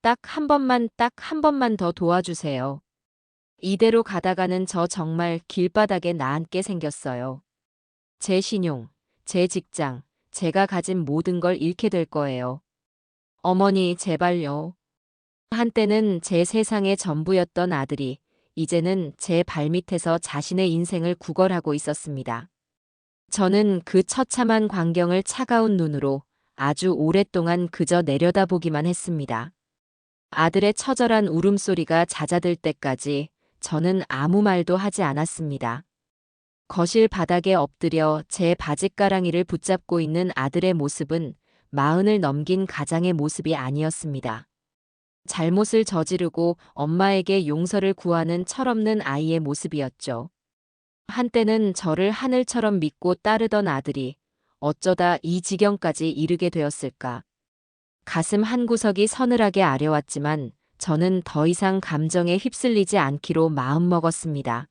딱 한 번만 더 도와주세요. 이대로 가다가는 저 정말 길바닥에 나앉게 생겼어요. 제 신용, 제 직장, 제가 가진 모든 걸 잃게 될 거예요. 어머니 제발요. 한때는 제 세상의 전부였던 아들이 이제는 제 발밑에서 자신의 인생을 구걸하고 있었습니다. 저는 그 처참한 광경을 차가운 눈으로 아주 오랫동안 그저 내려다보기만 했습니다. 아들의 처절한 울음소리가 잦아들 때까지 저는 아무 말도 하지 않았습니다. 거실 바닥에 엎드려 제 바짓가랑이를 붙잡고 있는 아들의 모습은 40을 넘긴 가장의 모습이 아니었습니다. 잘못을 저지르고 엄마에게 용서를 구하는 철없는 아이의 모습이었죠. 한때는 저를 하늘처럼 믿고 따르던 아들이 어쩌다 이 지경까지 이르게 되었을까. 가슴 한구석이 서늘하게 아려왔지만 저는 더 이상 감정에 휩쓸리지 않기로 마음먹었습니다.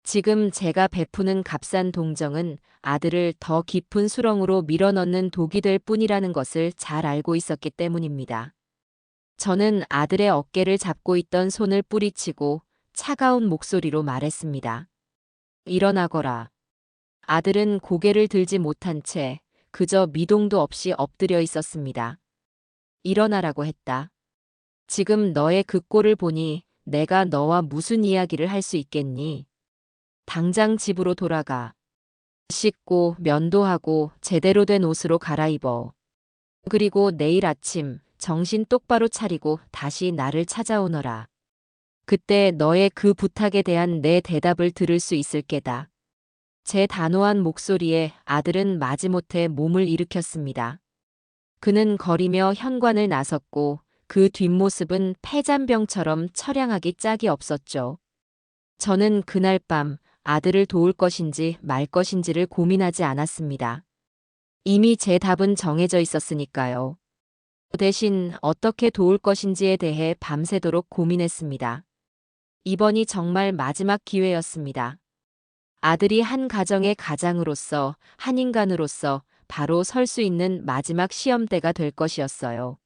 지금 제가 베푸는 값싼 동정은 아들을 더 깊은 수렁으로 밀어넣는 독이 될 뿐이라는 것을 잘 알고 있었기 때문입니다. 저는 아들의 어깨를 잡고 있던 손을 뿌리치고 차가운 목소리로 말했습니다. 일어나거라. 아들은 고개를 들지 못한 채 그저 미동도 없이 엎드려 있었습니다. 일어나라고 했다. 지금 너의 그 꼴을 보니 내가 너와 무슨 이야기를 할 수 있겠니? 당장 집으로 돌아가. 씻고 면도하고 제대로 된 옷으로 갈아입어. 그리고 내일 아침 정신 똑바로 차리고 다시 나를 찾아오너라. 그때 너의 그 부탁에 대한 내 대답을 들을 수 있을 게다. 제 단호한 목소리에 아들은 마지못해 몸을 일으켰습니다. 그는 거리며 현관을 나섰고 그 뒷모습은 폐잔병처럼 처량하기 짝이 없었죠. 저는 그날 밤 아들을 도울 것인지 말 것인지를 고민하지 않았습니다. 이미 제 답은 정해져 있었으니까요. 대신 어떻게 도울 것인지에 대해 밤새도록 고민했습니다. 이번이 정말 마지막 기회였습니다. 아들이 한 가정의 가장으로서, 한 인간으로서 바로 설 수 있는 마지막 시험대가 될 것이었어요.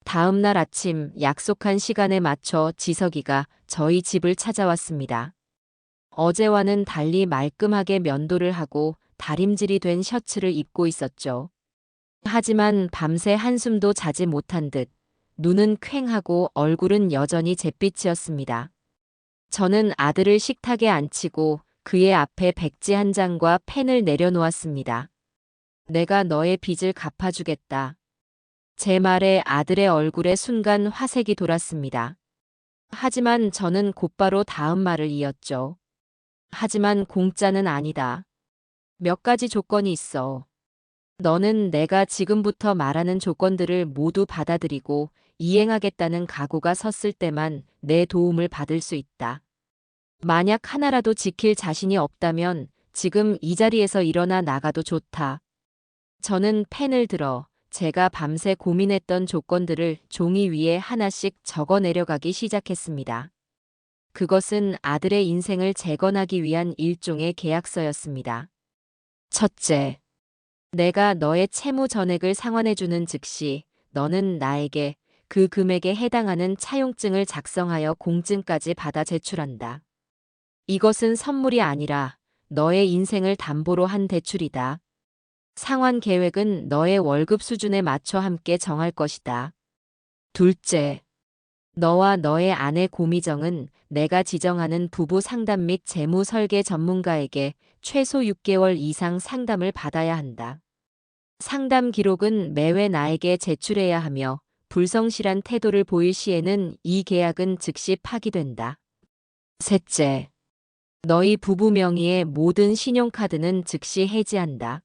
다음 날 아침 약속한 시간에 맞춰 지석이가 저희 집을 찾아왔습니다. 어제와는 달리 말끔하게 면도를 하고 다림질이 된 셔츠를 입고 있었죠. 하지만 밤새 한숨도 자지 못한 듯 눈은 퀭하고 얼굴은 여전히 잿빛이었습니다. 저는 아들을 식탁에 앉히고 그의 앞에 백지 한 장과 펜을 내려놓았습니다. 내가 너의 빚을 갚아주겠다. 제 말에 아들의 얼굴에 순간 화색이 돌았습니다. 하지만 저는 곧바로 다음 말을 이었죠. 하지만 공짜는 아니다. 몇 가지 조건이 있어. 너는 내가 지금부터 말하는 조건들을 모두 받아들이고 이행하겠다는 각오가 섰을 때만 내 도움을 받을 수 있다. 만약 하나라도 지킬 자신이 없다면 지금 이 자리에서 일어나 나가도 좋다. 저는 펜을 들어 제가 밤새 고민했던 조건들을 종이 위에 하나씩 적어 내려가기 시작했습니다. 그것은 아들의 인생을 재건하기 위한 일종의 계약서였습니다. 첫째, 내가 너의 채무 전액을 상환해주는 즉시 너는 나에게 그 금액에 해당하는 차용증을 작성하여 공증까지 받아 제출한다. 이것은 선물이 아니라 너의 인생을 담보로 한 대출이다. 상환 계획은 너의 월급 수준에 맞춰 함께 정할 것이다. 둘째, 너와 너의 아내 고미정은 내가 지정하는 부부 상담 및 재무 설계 전문가에게 최소 6개월 이상 상담을 받아야 한다. 상담 기록은 매회 나에게 제출해야 하며 불성실한 태도를 보일 시에는 이 계약은 즉시 파기된다. 셋째, 너희 부부 명의의 모든 신용카드는 즉시 해지한다.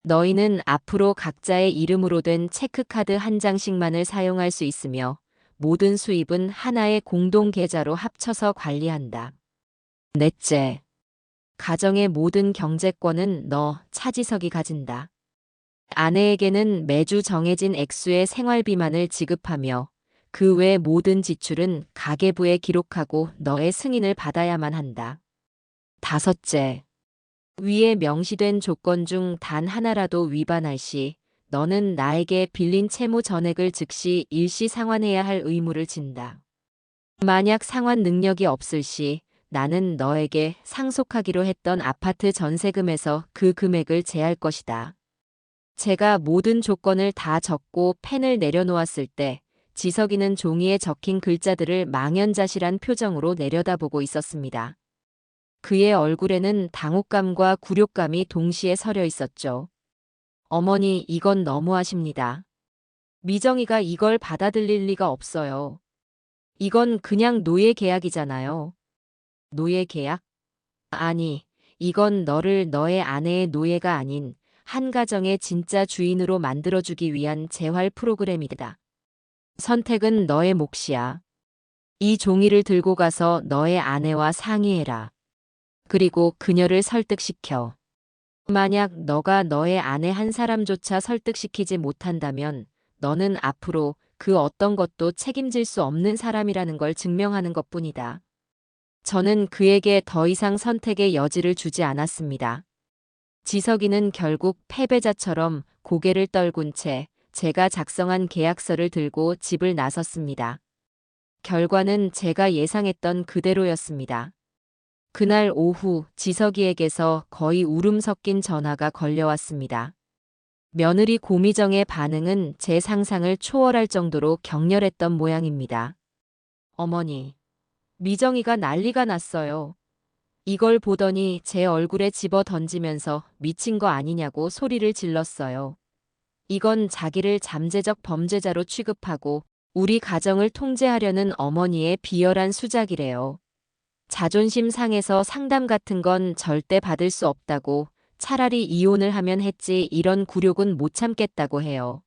너희는 앞으로 각자의 이름으로 된 체크카드 한 장씩만을 사용할 수 있으며 모든 수입은 하나의 공동 계좌로 합쳐서 관리한다. 넷째, 가정의 모든 경제권은 너 차지석이 가진다. 아내에게는 매주 정해진 액수의 생활비만을 지급하며 그 외 모든 지출은 가계부에 기록하고 너의 승인을 받아야만 한다. 다섯째, 위에 명시된 조건 중 단 하나라도 위반할 시 너는 나에게 빌린 채무 전액을 즉시 일시 상환해야 할 의무를 진다. 만약 상환 능력이 없을 시 나는 너에게 상속하기로 했던 아파트 전세금에서 그 금액을 제할 것이다. 제가 모든 조건을 다 적고 펜을 내려놓았을 때 지석이는 종이에 적힌 글자들을 망연자실한 표정으로 내려다보고 있었습니다. 그의 얼굴에는 당혹감과 굴욕감이 동시에 서려 있었죠. 어머니, 이건 너무하십니다. 미정이가 이걸 받아들일 리가 없어요. 이건 그냥 노예 계약이잖아요. 노예 계약? 아니, 이건 너를 너의 아내의 노예가 아닌 한 가정의 진짜 주인으로 만들어주기 위한 재활 프로그램이다. 선택은 너의 몫이야. 이 종이를 들고 가서 너의 아내와 상의해라. 그리고 그녀를 설득시켜. 만약 너가 너의 아내 한 사람조차 설득시키지 못한다면 너는 앞으로 그 어떤 것도 책임질 수 없는 사람이라는 걸 증명하는 것뿐이다. 저는 그에게 더 이상 선택의 여지를 주지 않았습니다. 지석이는 결국 패배자처럼 고개를 떨군 채 제가 작성한 계약서를 들고 집을 나섰습니다. 결과는 제가 예상했던 그대로였습니다. 그날 오후 지석이에게서 거의 울음 섞인 전화가 걸려왔습니다. 며느리 고미정의 반응은 제 상상을 초월할 정도로 격렬했던 모양입니다. 어머니, 미정이가 난리가 났어요. 이걸 보더니 제 얼굴에 집어 던지면서 미친 거 아니냐고 소리를 질렀어요. 이건 자기를 잠재적 범죄자로 취급하고 우리 가정을 통제하려는 어머니의 비열한 수작이래요. 자존심 상해서 상담 같은 건 절대 받을 수 없다고 차라리 이혼을 하면 했지 이런 굴욕은 못 참겠다고 해요.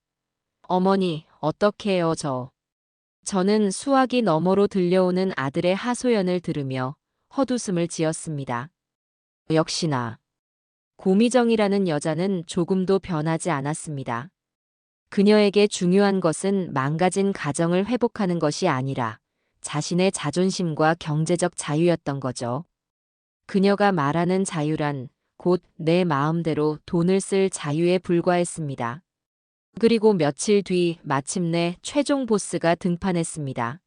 어머니, 어떡해요 저는 수화기 너머로 들려오는 아들의 하소연을 들으며 헛웃음을 지었습니다. 역시나 고미정이라는 여자는 조금도 변하지 않았습니다. 그녀에게 중요한 것은 망가진 가정을 회복하는 것이 아니라 자신의 자존심과 경제적 자유였던 거죠. 그녀가 말하는 자유란 곧 내 마음대로 돈을 쓸 자유에 불과했습니다. 그리고 며칠 뒤 마침내 최종 보스가 등판했습니다.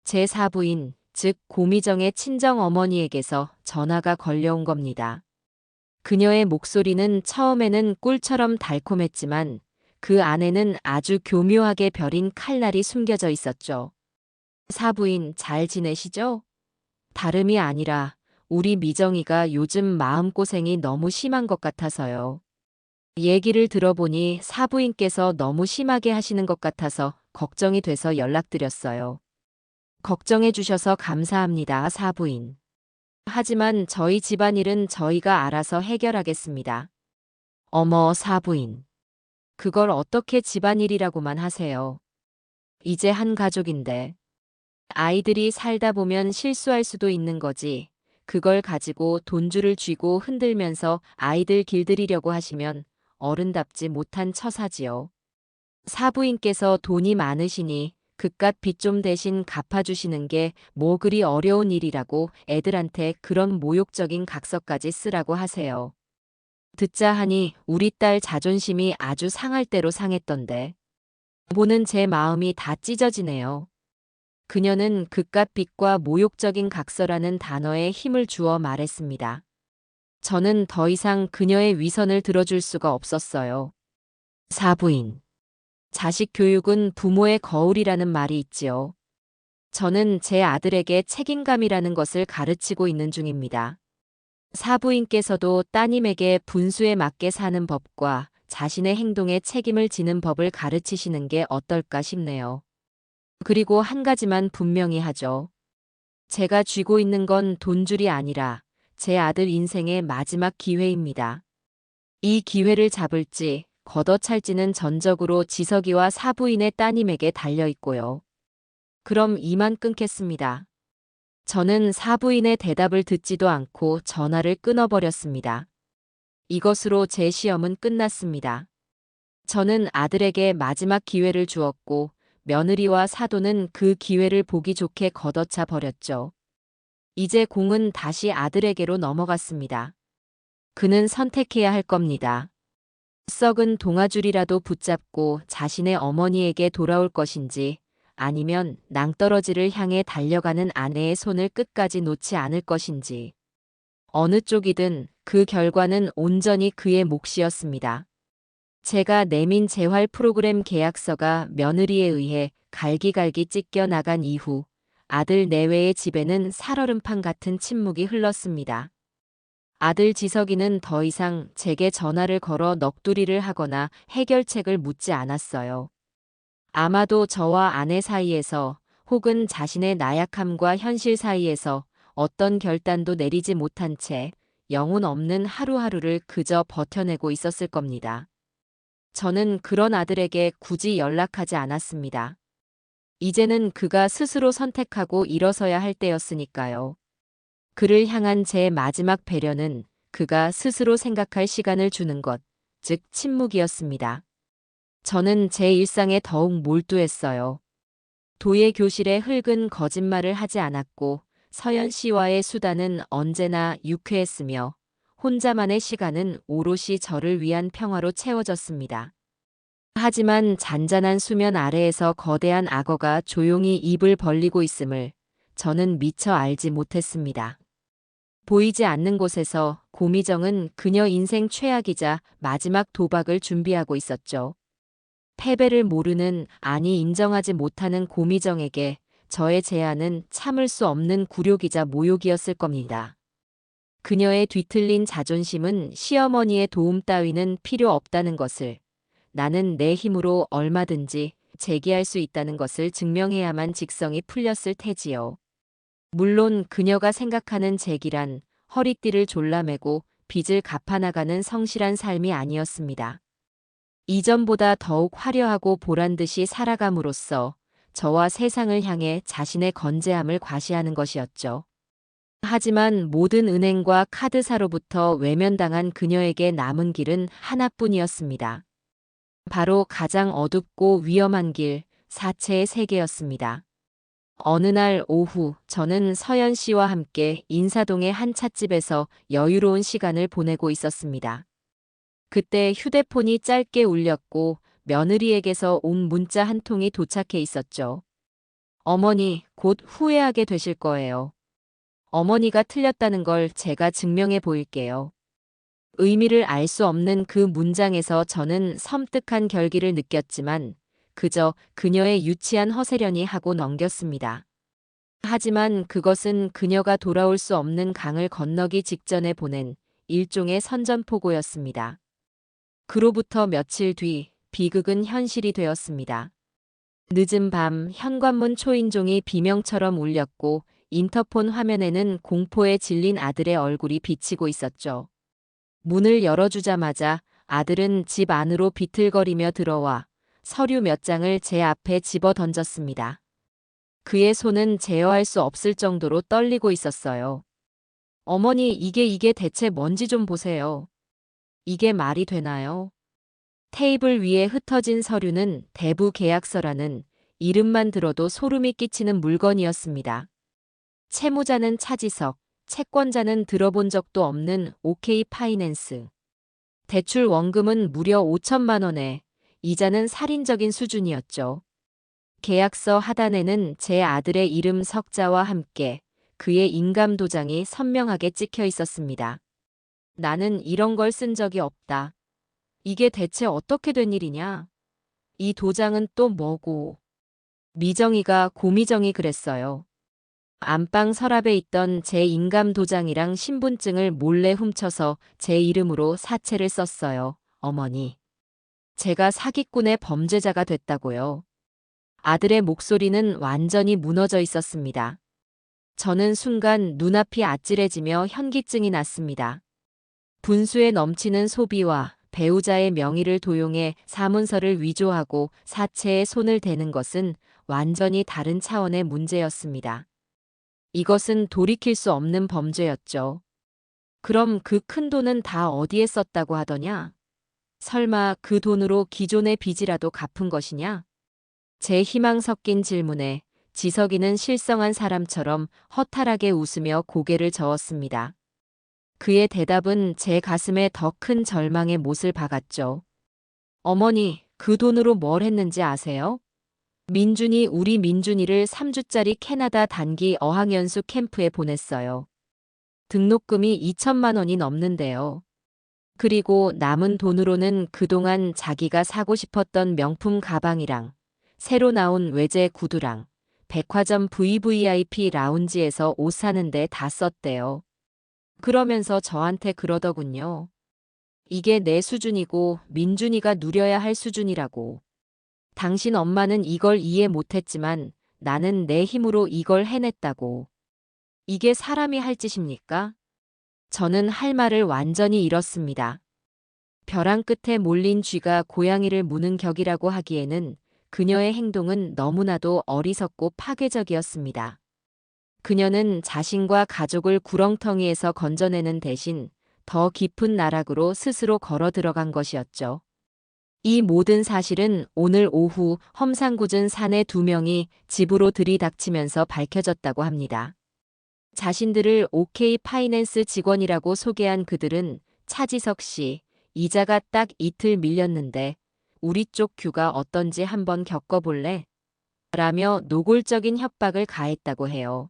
제 사부인, 즉 고미정의 친정 어머니에게서 전화가 걸려온 겁니다. 그녀의 목소리는 처음에는 꿀처럼 달콤했지만 그 안에는 아주 교묘하게 벼린 칼날이 숨겨져 있었죠. 사부인, 잘 지내시죠? 다름이 아니라 우리 미정이가 요즘 마음고생이 너무 심한 것 같아서요. 얘기를 들어보니 사부인께서 너무 심하게 하시는 것 같아서 걱정이 돼서 연락드렸어요. 걱정해 주셔서 감사합니다, 사부인. 하지만 저희 집안일은 저희가 알아서 해결하겠습니다. 어머, 사부인. 그걸 어떻게 집안일이라고만 하세요. 이제 한 가족인데. 아이들이 살다 보면 실수할 수도 있는 거지. 그걸 가지고 돈줄을 쥐고 흔들면서 아이들 길들이려고 하시면 어른답지 못한 처사지요. 사부인께서 돈이 많으시니 그깟 빚 좀 대신 갚아주시는 게 뭐 그리 어려운 일이라고 애들한테 그런 모욕적인 각서까지 쓰라고 하세요. 듣자 하니 우리 딸 자존심이 아주 상할 대로 상했던데. 보는 제 마음이 다 찢어지네요. 그녀는 그깟 빚과 모욕적인 각서라는 단어에 힘을 주어 말했습니다. 저는 더 이상 그녀의 위선을 들어줄 수가 없었어요. 사부인. 자식 교육은 부모의 거울이라는 말이 있지요. 저는 제 아들에게 책임감이라는 것을 가르치고 있는 중입니다. 사부인께서도 따님에게 분수에 맞게 사는 법과 자신의 행동에 책임을 지는 법을 가르치시는 게 어떨까 싶네요. 그리고 한 가지만 분명히 하죠. 제가 쥐고 있는 건 돈줄이 아니라 제 아들 인생의 마지막 기회입니다. 이 기회를 잡을지 걷어찰지는 전적으로 지석이와 사부인의 따님에게 달려있고요. 그럼 이만 끊겠습니다. 저는 사부인의 대답을 듣지도 않고 전화를 끊어버렸습니다. 이것으로 제 시험은 끝났습니다. 저는 아들에게 마지막 기회를 주었고 며느리와 사도는 그 기회를 보기 좋게 걷어차 버렸죠. 이제 공은 다시 아들에게로 넘어갔습니다. 그는 선택해야 할 겁니다. 썩은 동아줄이라도 붙잡고 자신의 어머니에게 돌아올 것인지 아니면 낭떠러지를 향해 달려가는 아내의 손을 끝까지 놓지 않을 것인지. 어느 쪽이든 그 결과는 온전히 그의 몫이었습니다. 제가 내민 재활 프로그램 계약서가 며느리에 의해 갈기갈기 찢겨 나간 이후 아들 내외의 집에는 살얼음판 같은 침묵이 흘렀습니다. 아들 지석이는 더 이상 제게 전화를 걸어 넋두리를 하거나 해결책을 묻지 않았어요. 아마도 저와 아내 사이에서 혹은 자신의 나약함과 현실 사이에서 어떤 결단도 내리지 못한 채 영혼 없는 하루하루를 그저 버텨내고 있었을 겁니다. 저는 그런 아들에게 굳이 연락하지 않았습니다. 이제는 그가 스스로 선택하고 일어서야 할 때였으니까요. 그를 향한 제 마지막 배려는 그가 스스로 생각할 시간을 주는 것, 즉 침묵이었습니다. 저는 제 일상에 더욱 몰두했어요. 도예 교실에 흙은 거짓말을 하지 않았고 서연 씨와의 수다는 언제나 유쾌했으며 혼자만의 시간은 오롯이 저를 위한 평화로 채워졌습니다. 하지만 잔잔한 수면 아래에서 거대한 악어가 조용히 입을 벌리고 있음을 저는 미처 알지 못했습니다. 보이지 않는 곳에서 고미정은 그녀 인생 최악이자 마지막 도박을 준비하고 있었죠. 패배를 모르는, 아니 인정하지 못하는 고미정에게 저의 제안은 참을 수 없는 굴욕이자 모욕이었을 겁니다. 그녀의 뒤틀린 자존심은 시어머니의 도움 따위는 필요 없다는 것을, 나는 내 힘으로 얼마든지 재기할 수 있다는 것을 증명해야만 직성이 풀렸을 테지요. 물론 그녀가 생각하는 재기란 허리띠를 졸라매고 빚을 갚아나가는 성실한 삶이 아니었습니다. 이전보다 더욱 화려하고 보란듯이 살아감으로써 저와 세상을 향해 자신의 건재함을 과시하는 것이었죠. 하지만 모든 은행과 카드사로부터 외면당한 그녀에게 남은 길은 하나뿐이었습니다. 바로 가장 어둡고 위험한 길, 사채의 세계였습니다. 어느 날 오후 저는 서연 씨와 함께 인사동의 한 찻집에서 여유로운 시간을 보내고 있었습니다. 그때 휴대폰이 짧게 울렸고 며느리에게서 온 문자 한 통이 도착해 있었죠. 어머니, 곧 후회하게 되실 거예요. 어머니가 틀렸다는 걸 제가 증명해 보일게요. 의미를 알 수 없는 그 문장에서 저는 섬뜩한 결기를 느꼈지만 그저 그녀의 유치한 허세련이 하고 넘겼습니다. 하지만 그것은 그녀가 돌아올 수 없는 강을 건너기 직전에 보낸 일종의 선전포고였습니다. 그로부터 며칠 뒤 비극은 현실이 되었습니다. 늦은 밤 현관문 초인종이 비명처럼 울렸고 인터폰 화면에는 공포에 질린 아들의 얼굴이 비치고 있었죠. 문을 열어주자마자 아들은 집 안으로 비틀거리며 들어와 서류 몇 장을 제 앞에 집어 던졌습니다. 그의 손은 제어할 수 없을 정도로 떨리고 있었어요. 어머니, 이게 대체 뭔지 좀 보세요. 이게 말이 되나요? 테이블 위에 흩어진 서류는 대부 계약서라는 이름만 들어도 소름이 끼치는 물건이었습니다. 채무자는 차지석, 채권자는 들어본 적도 없는 OK 파이낸스. 대출 원금은 무려 5천만 원에 이자는 살인적인 수준이었죠. 계약서 하단에는 제 아들의 이름 석자와 함께 그의 인감 도장이 선명하게 찍혀 있었습니다. 나는 이런 걸 쓴 적이 없다. 이게 대체 어떻게 된 일이냐? 이 도장은 또 뭐고? 미정이가 고미정이 그랬어요. 안방 서랍에 있던 제 인감 도장이랑 신분증을 몰래 훔쳐서 제 이름으로 사채를 썼어요, 어머니. 제가 사기꾼의 범죄자가 됐다고요. 아들의 목소리는 완전히 무너져 있었습니다. 저는 순간 눈앞이 아찔해지며 현기증이 났습니다. 분수에 넘치는 소비와 배우자의 명의를 도용해 사문서를 위조하고 사채에 손을 대는 것은 완전히 다른 차원의 문제였습니다. 이것은 돌이킬 수 없는 범죄였죠. 그럼 그 큰 돈은 다 어디에 썼다고 하더냐? 설마 그 돈으로 기존의 빚이라도 갚은 것이냐? 제 희망 섞인 질문에 지석이는 실성한 사람처럼 허탈하게 웃으며 고개를 저었습니다. 그의 대답은 제 가슴에 더 큰 절망의 못을 박았죠. 어머니, 그 돈으로 뭘 했는지 아세요? 우리 민준이를 3주짜리 캐나다 단기 어학연수 캠프에 보냈어요. 등록금이 2천만 원이 넘는데요. 그리고 남은 돈으로는 그동안 자기가 사고 싶었던 명품 가방이랑 새로 나온 외제 구두랑 백화점 VVIP 라운지에서 옷 사는데 다 썼대요. 그러면서 저한테 그러더군요. 이게 내 수준이고 민준이가 누려야 할 수준이라고. 당신 엄마는 이걸 이해 못했지만 나는 내 힘으로 이걸 해냈다고. 이게 사람이 할 짓입니까? 저는 할 말을 완전히 잃었습니다. 벼랑 끝에 몰린 쥐가 고양이를 무는 격이라고 하기에는 그녀의 행동은 너무나도 어리석고 파괴적이었습니다. 그녀는 자신과 가족을 구렁텅이에서 건져내는 대신 더 깊은 나락으로 스스로 걸어 들어간 것이었죠. 이 모든 사실은 오늘 오후 험상궂은 사내 2명이 집으로 들이닥치면서 밝혀졌다고 합니다. 자신들을 OK 파이낸스 직원이라고 소개한 그들은 차지석 씨, 이자가 딱 이틀 밀렸는데 우리 쪽 큐가 어떤지 한번 겪어볼래? 라며 노골적인 협박을 가했다고 해요.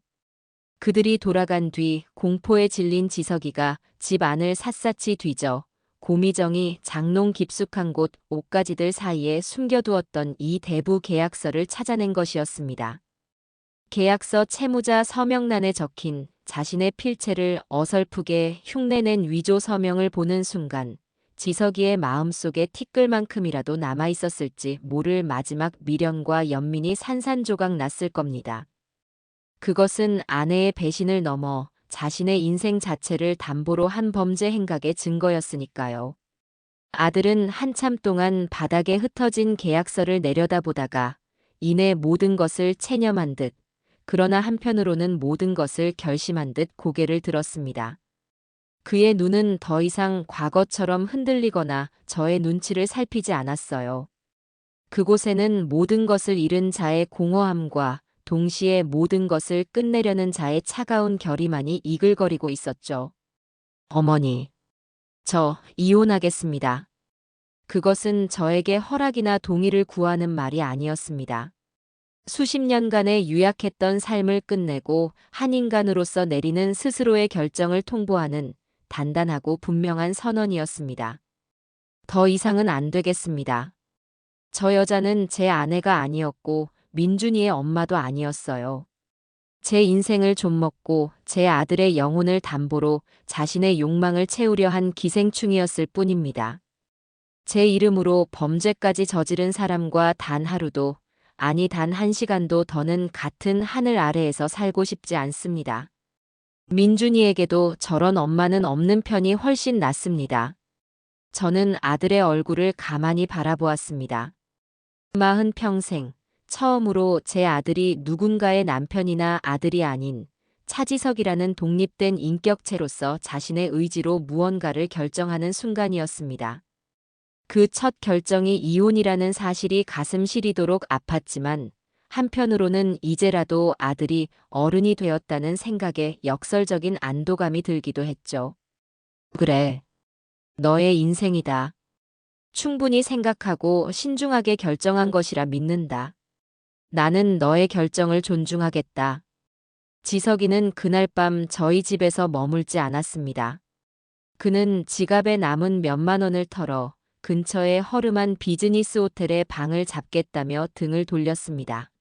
그들이 돌아간 뒤 공포에 질린 지석이가 집 안을 샅샅이 뒤져 고미정이 장롱 깊숙한 곳 옷가지들 사이에 숨겨두었던 이 대부 계약서를 찾아낸 것이었습니다. 계약서 채무자 서명란에 적힌 자신의 필체를 어설프게 흉내낸 위조 서명을 보는 순간 지석이의 마음속에 티끌만큼이라도 남아있었을지 모를 마지막 미련과 연민이 산산조각 났을 겁니다. 그것은 아내의 배신을 넘어 자신의 인생 자체를 담보로 한 범죄 행각의 증거였으니까요. 아들은 한참 동안 바닥에 흩어진 계약서를 내려다보다가 이내 모든 것을 체념한 듯, 그러나 한편으로는 모든 것을 결심한 듯 고개를 들었습니다. 그의 눈은 더 이상 과거처럼 흔들리거나 저의 눈치를 살피지 않았어요. 그곳에는 모든 것을 잃은 자의 공허함과 동시에 모든 것을 끝내려는 자의 차가운 결의만이 이글거리고 있었죠. 어머니, 저 이혼하겠습니다. 그것은 저에게 허락이나 동의를 구하는 말이 아니었습니다. 수십 년간의 유약했던 삶을 끝내고 한 인간으로서 내리는 스스로의 결정을 통보하는 단단하고 분명한 선언이었습니다. 더 이상은 안 되겠습니다. 저 여자는 제 아내가 아니었고 민준이의 엄마도 아니었어요. 제 인생을 좀먹고 제 아들의 영혼을 담보로 자신의 욕망을 채우려 한 기생충이었을 뿐입니다. 제 이름으로 범죄까지 저지른 사람과 단 하루도, 아니 단 1시간도 더는 같은 하늘 아래에서 살고 싶지 않습니다. 민준이에게도 저런 엄마는 없는 편이 훨씬 낫습니다. 저는 아들의 얼굴을 가만히 바라보았습니다. 40평생 처음으로 제 아들이 누군가의 남편이나 아들이 아닌 차지석이라는 독립된 인격체로서 자신의 의지로 무언가를 결정하는 순간이었습니다. 그 첫 결정이 이혼이라는 사실이 가슴 시리도록 아팠지만 한편으로는 이제라도 아들이 어른이 되었다는 생각에 역설적인 안도감이 들기도 했죠. 그래, 너의 인생이다. 충분히 생각하고 신중하게 결정한 것이라 믿는다. 나는 너의 결정을 존중하겠다. 지석이는 그날 밤 저희 집에서 머물지 않았습니다. 그는 지갑에 남은 몇만 원을 털어 근처의 허름한 비즈니스 호텔에 방을 잡겠다며 등을 돌렸습니다.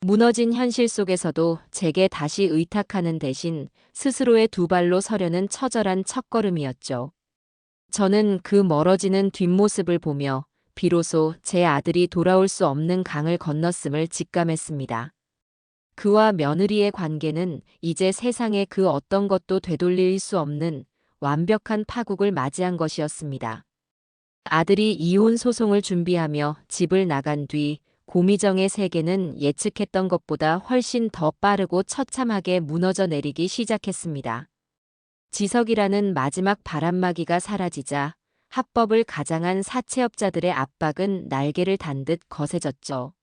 무너진 현실 속에서도 제게 다시 의탁하는 대신 스스로의 두 발로 서려는 처절한 첫걸음이었죠. 저는 그 멀어지는 뒷모습을 보며 비로소 제 아들이 돌아올 수 없는 강을 건넜음을 직감했습니다. 그와 며느리의 관계는 이제 세상의 그 어떤 것도 되돌릴 수 없는 완벽한 파국을 맞이한 것이었습니다. 아들이 이혼 소송을 준비하며 집을 나간 뒤 고미정의 세계는 예측했던 것보다 훨씬 더 빠르고 처참하게 무너져 내리기 시작했습니다. 지석이라는 마지막 바람막이가 사라지자 합법을 가장한 사채업자들의 압박은 날개를 단 듯 거세졌죠.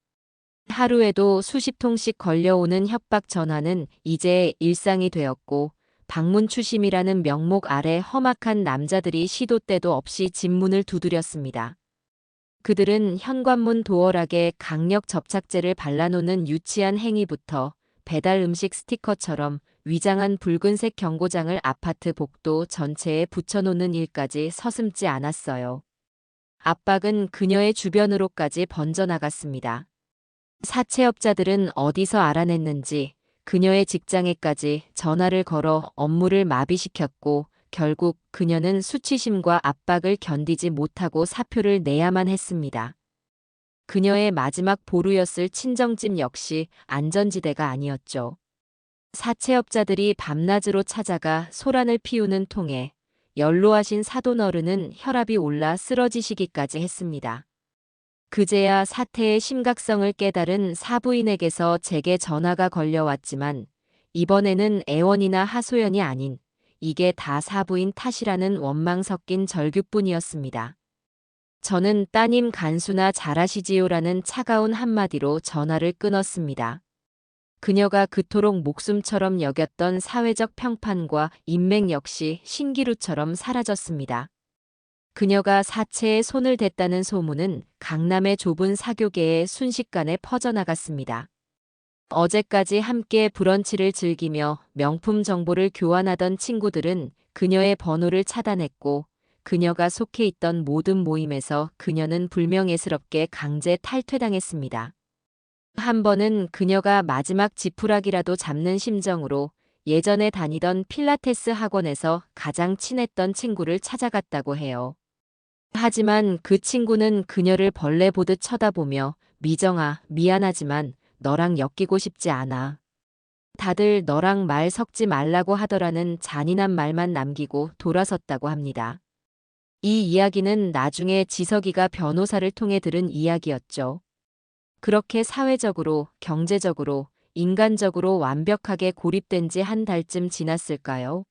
하루에도 수십 통씩 걸려오는 협박 전화는 이제 일상이 되었고 방문 추심이라는 명목 아래 험악한 남자들이 시도 때도 없이 집문을 두드렸습니다. 그들은 현관문 도어락에 강력 접착제를 발라놓는 유치한 행위부터 배달 음식 스티커처럼 위장한 붉은색 경고장을 아파트 복도 전체에 붙여놓는 일까지 서슴지 않았어요. 압박은 그녀의 주변으로까지 번져나갔습니다. 사채업자들은 어디서 알아냈는지 그녀의 직장에까지 전화를 걸어 업무를 마비시켰고 결국 그녀는 수치심과 압박을 견디지 못하고 사표를 내야만 했습니다. 그녀의 마지막 보루였을 친정집 역시 안전지대가 아니었죠. 사채업자들이 밤낮으로 찾아가 소란을 피우는 통에 연로하신 사돈어른은 혈압이 올라 쓰러지시기까지 했습니다. 그제야 사태의 심각성을 깨달은 사부인에게서 제게 전화가 걸려왔지만 이번에는 애원이나 하소연이 아닌 이게 다 사부인 탓이라는 원망 섞인 절규뿐이었습니다. 저는 따님 간수나 잘하시지요라는 차가운 한마디로 전화를 끊었습니다. 그녀가 그토록 목숨처럼 여겼던 사회적 평판과 인맥 역시 신기루처럼 사라졌습니다. 그녀가 사채에 손을 댔다는 소문은 강남의 좁은 사교계에 순식간에 퍼져나갔습니다. 어제까지 함께 브런치를 즐기며 명품 정보를 교환하던 친구들은 그녀의 번호를 차단했고 그녀가 속해 있던 모든 모임에서 그녀는 불명예스럽게 강제 탈퇴당했습니다. 한 번은 그녀가 마지막 지푸라기라도 잡는 심정으로 예전에 다니던 필라테스 학원에서 가장 친했던 친구를 찾아갔다고 해요. 하지만 그 친구는 그녀를 벌레 보듯 쳐다보며 미정아, 미안하지만 너랑 엮이고 싶지 않아. 다들 너랑 말 섞지 말라고 하더라는 잔인한 말만 남기고 돌아섰다고 합니다. 이 이야기는 나중에 지석이가 변호사를 통해 들은 이야기였죠. 그렇게 사회적으로, 경제적으로, 인간적으로 완벽하게 고립된 지 한 달쯤 지났을까요?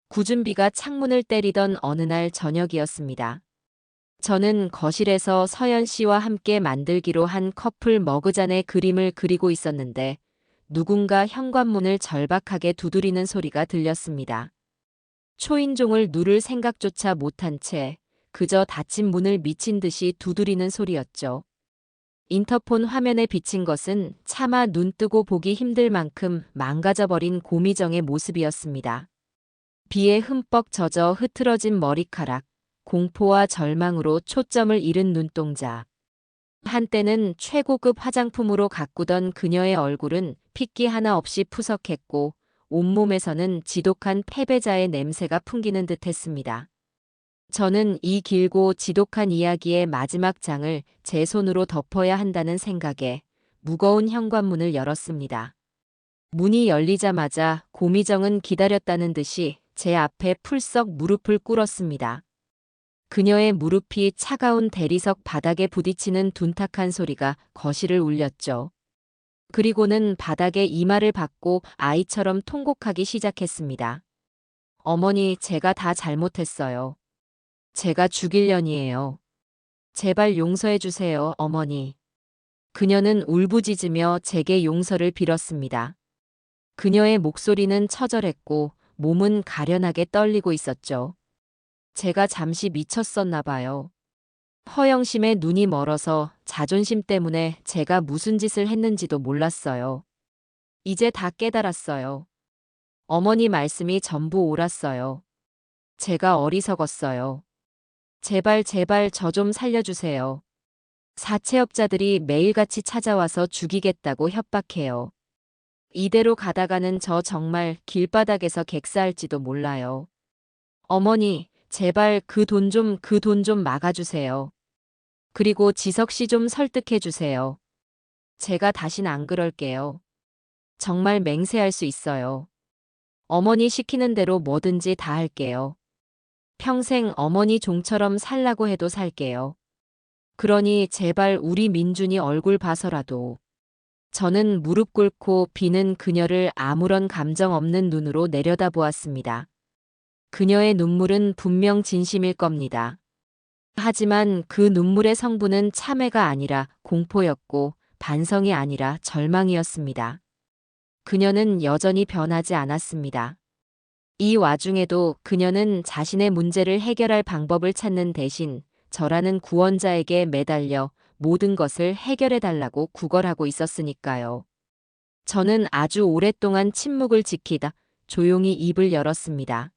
구준비가 창문을 때리던 어느 날 저녁이었습니다. 저는 거실에서 서연 씨와 함께 만들기로 한 커플 머그잔의 그림을 그리고 있었는데 누군가 현관문을 절박하게 두드리는 소리가 들렸습니다. 초인종을 누를 생각조차 못한 채 그저 닫힌 문을 미친 듯이 두드리는 소리였죠. 인터폰 화면에 비친 것은 차마 눈 뜨고 보기 힘들 만큼 망가져버린 고미정의 모습이었습니다. 비에 흠뻑 젖어 흐트러진 머리카락, 공포와 절망으로 초점을 잃은 눈동자. 한때는 최고급 화장품으로 가꾸던 그녀의 얼굴은 핏기 하나 없이 푸석했고 온몸에서는 지독한 패배자의 냄새가 풍기는 듯했습니다. 저는 이 길고 지독한 이야기의 마지막 장을 제 손으로 덮어야 한다는 생각에 무거운 현관문을 열었습니다. 문이 열리자마자 고미정은 기다렸다는 듯이 제 앞에 풀썩 무릎을 꿇었습니다. 그녀의 무릎이 차가운 대리석 바닥에 부딪히는 둔탁한 소리가 거실을 울렸죠. 그리고는 바닥에 이마를 박고 아이처럼 통곡하기 시작했습니다. 어머니, 제가 다 잘못했어요. 제가 죽일 년이에요. 제발 용서해 주세요, 어머니. 그녀는 울부짖으며 제게 용서를 빌었습니다. 그녀의 목소리는 처절했고 몸은 가련하게 떨리고 있었죠. 제가 잠시 미쳤었나 봐요. 허영심에 눈이 멀어서 자존심 때문에 제가 무슨 짓을 했는지도 몰랐어요. 이제 다 깨달았어요. 어머니 말씀이 전부 옳았어요. 제가 어리석었어요. 제발 제발 저 좀 살려주세요. 사채업자들이 매일같이 찾아와서 죽이겠다고 협박해요. 이대로 가다가는 저 정말 길바닥에서 객사할지도 몰라요. 어머니, 제발 그 돈 좀 막아주세요. 그리고 지석 씨 좀 설득해 주세요. 제가 다신 안 그럴게요. 정말 맹세할 수 있어요. 어머니 시키는 대로 뭐든지 다 할게요. 평생 어머니 종처럼 살라고 해도 살게요. 그러니 제발 우리 민준이 얼굴 봐서라도. 저는 무릎 꿇고 비는 그녀를 아무런 감정 없는 눈으로 내려다보았습니다. 그녀의 눈물은 분명 진심일 겁니다. 하지만 그 눈물의 성분은 참회가 아니라 공포였고 반성이 아니라 절망이었습니다. 그녀는 여전히 변하지 않았습니다. 이 와중에도 그녀는 자신의 문제를 해결할 방법을 찾는 대신 저라는 구원자에게 매달려 모든 것을 해결해달라고 구걸하고 있었으니까요. 저는 아주 오랫동안 침묵을 지키다 조용히 입을 열었습니다.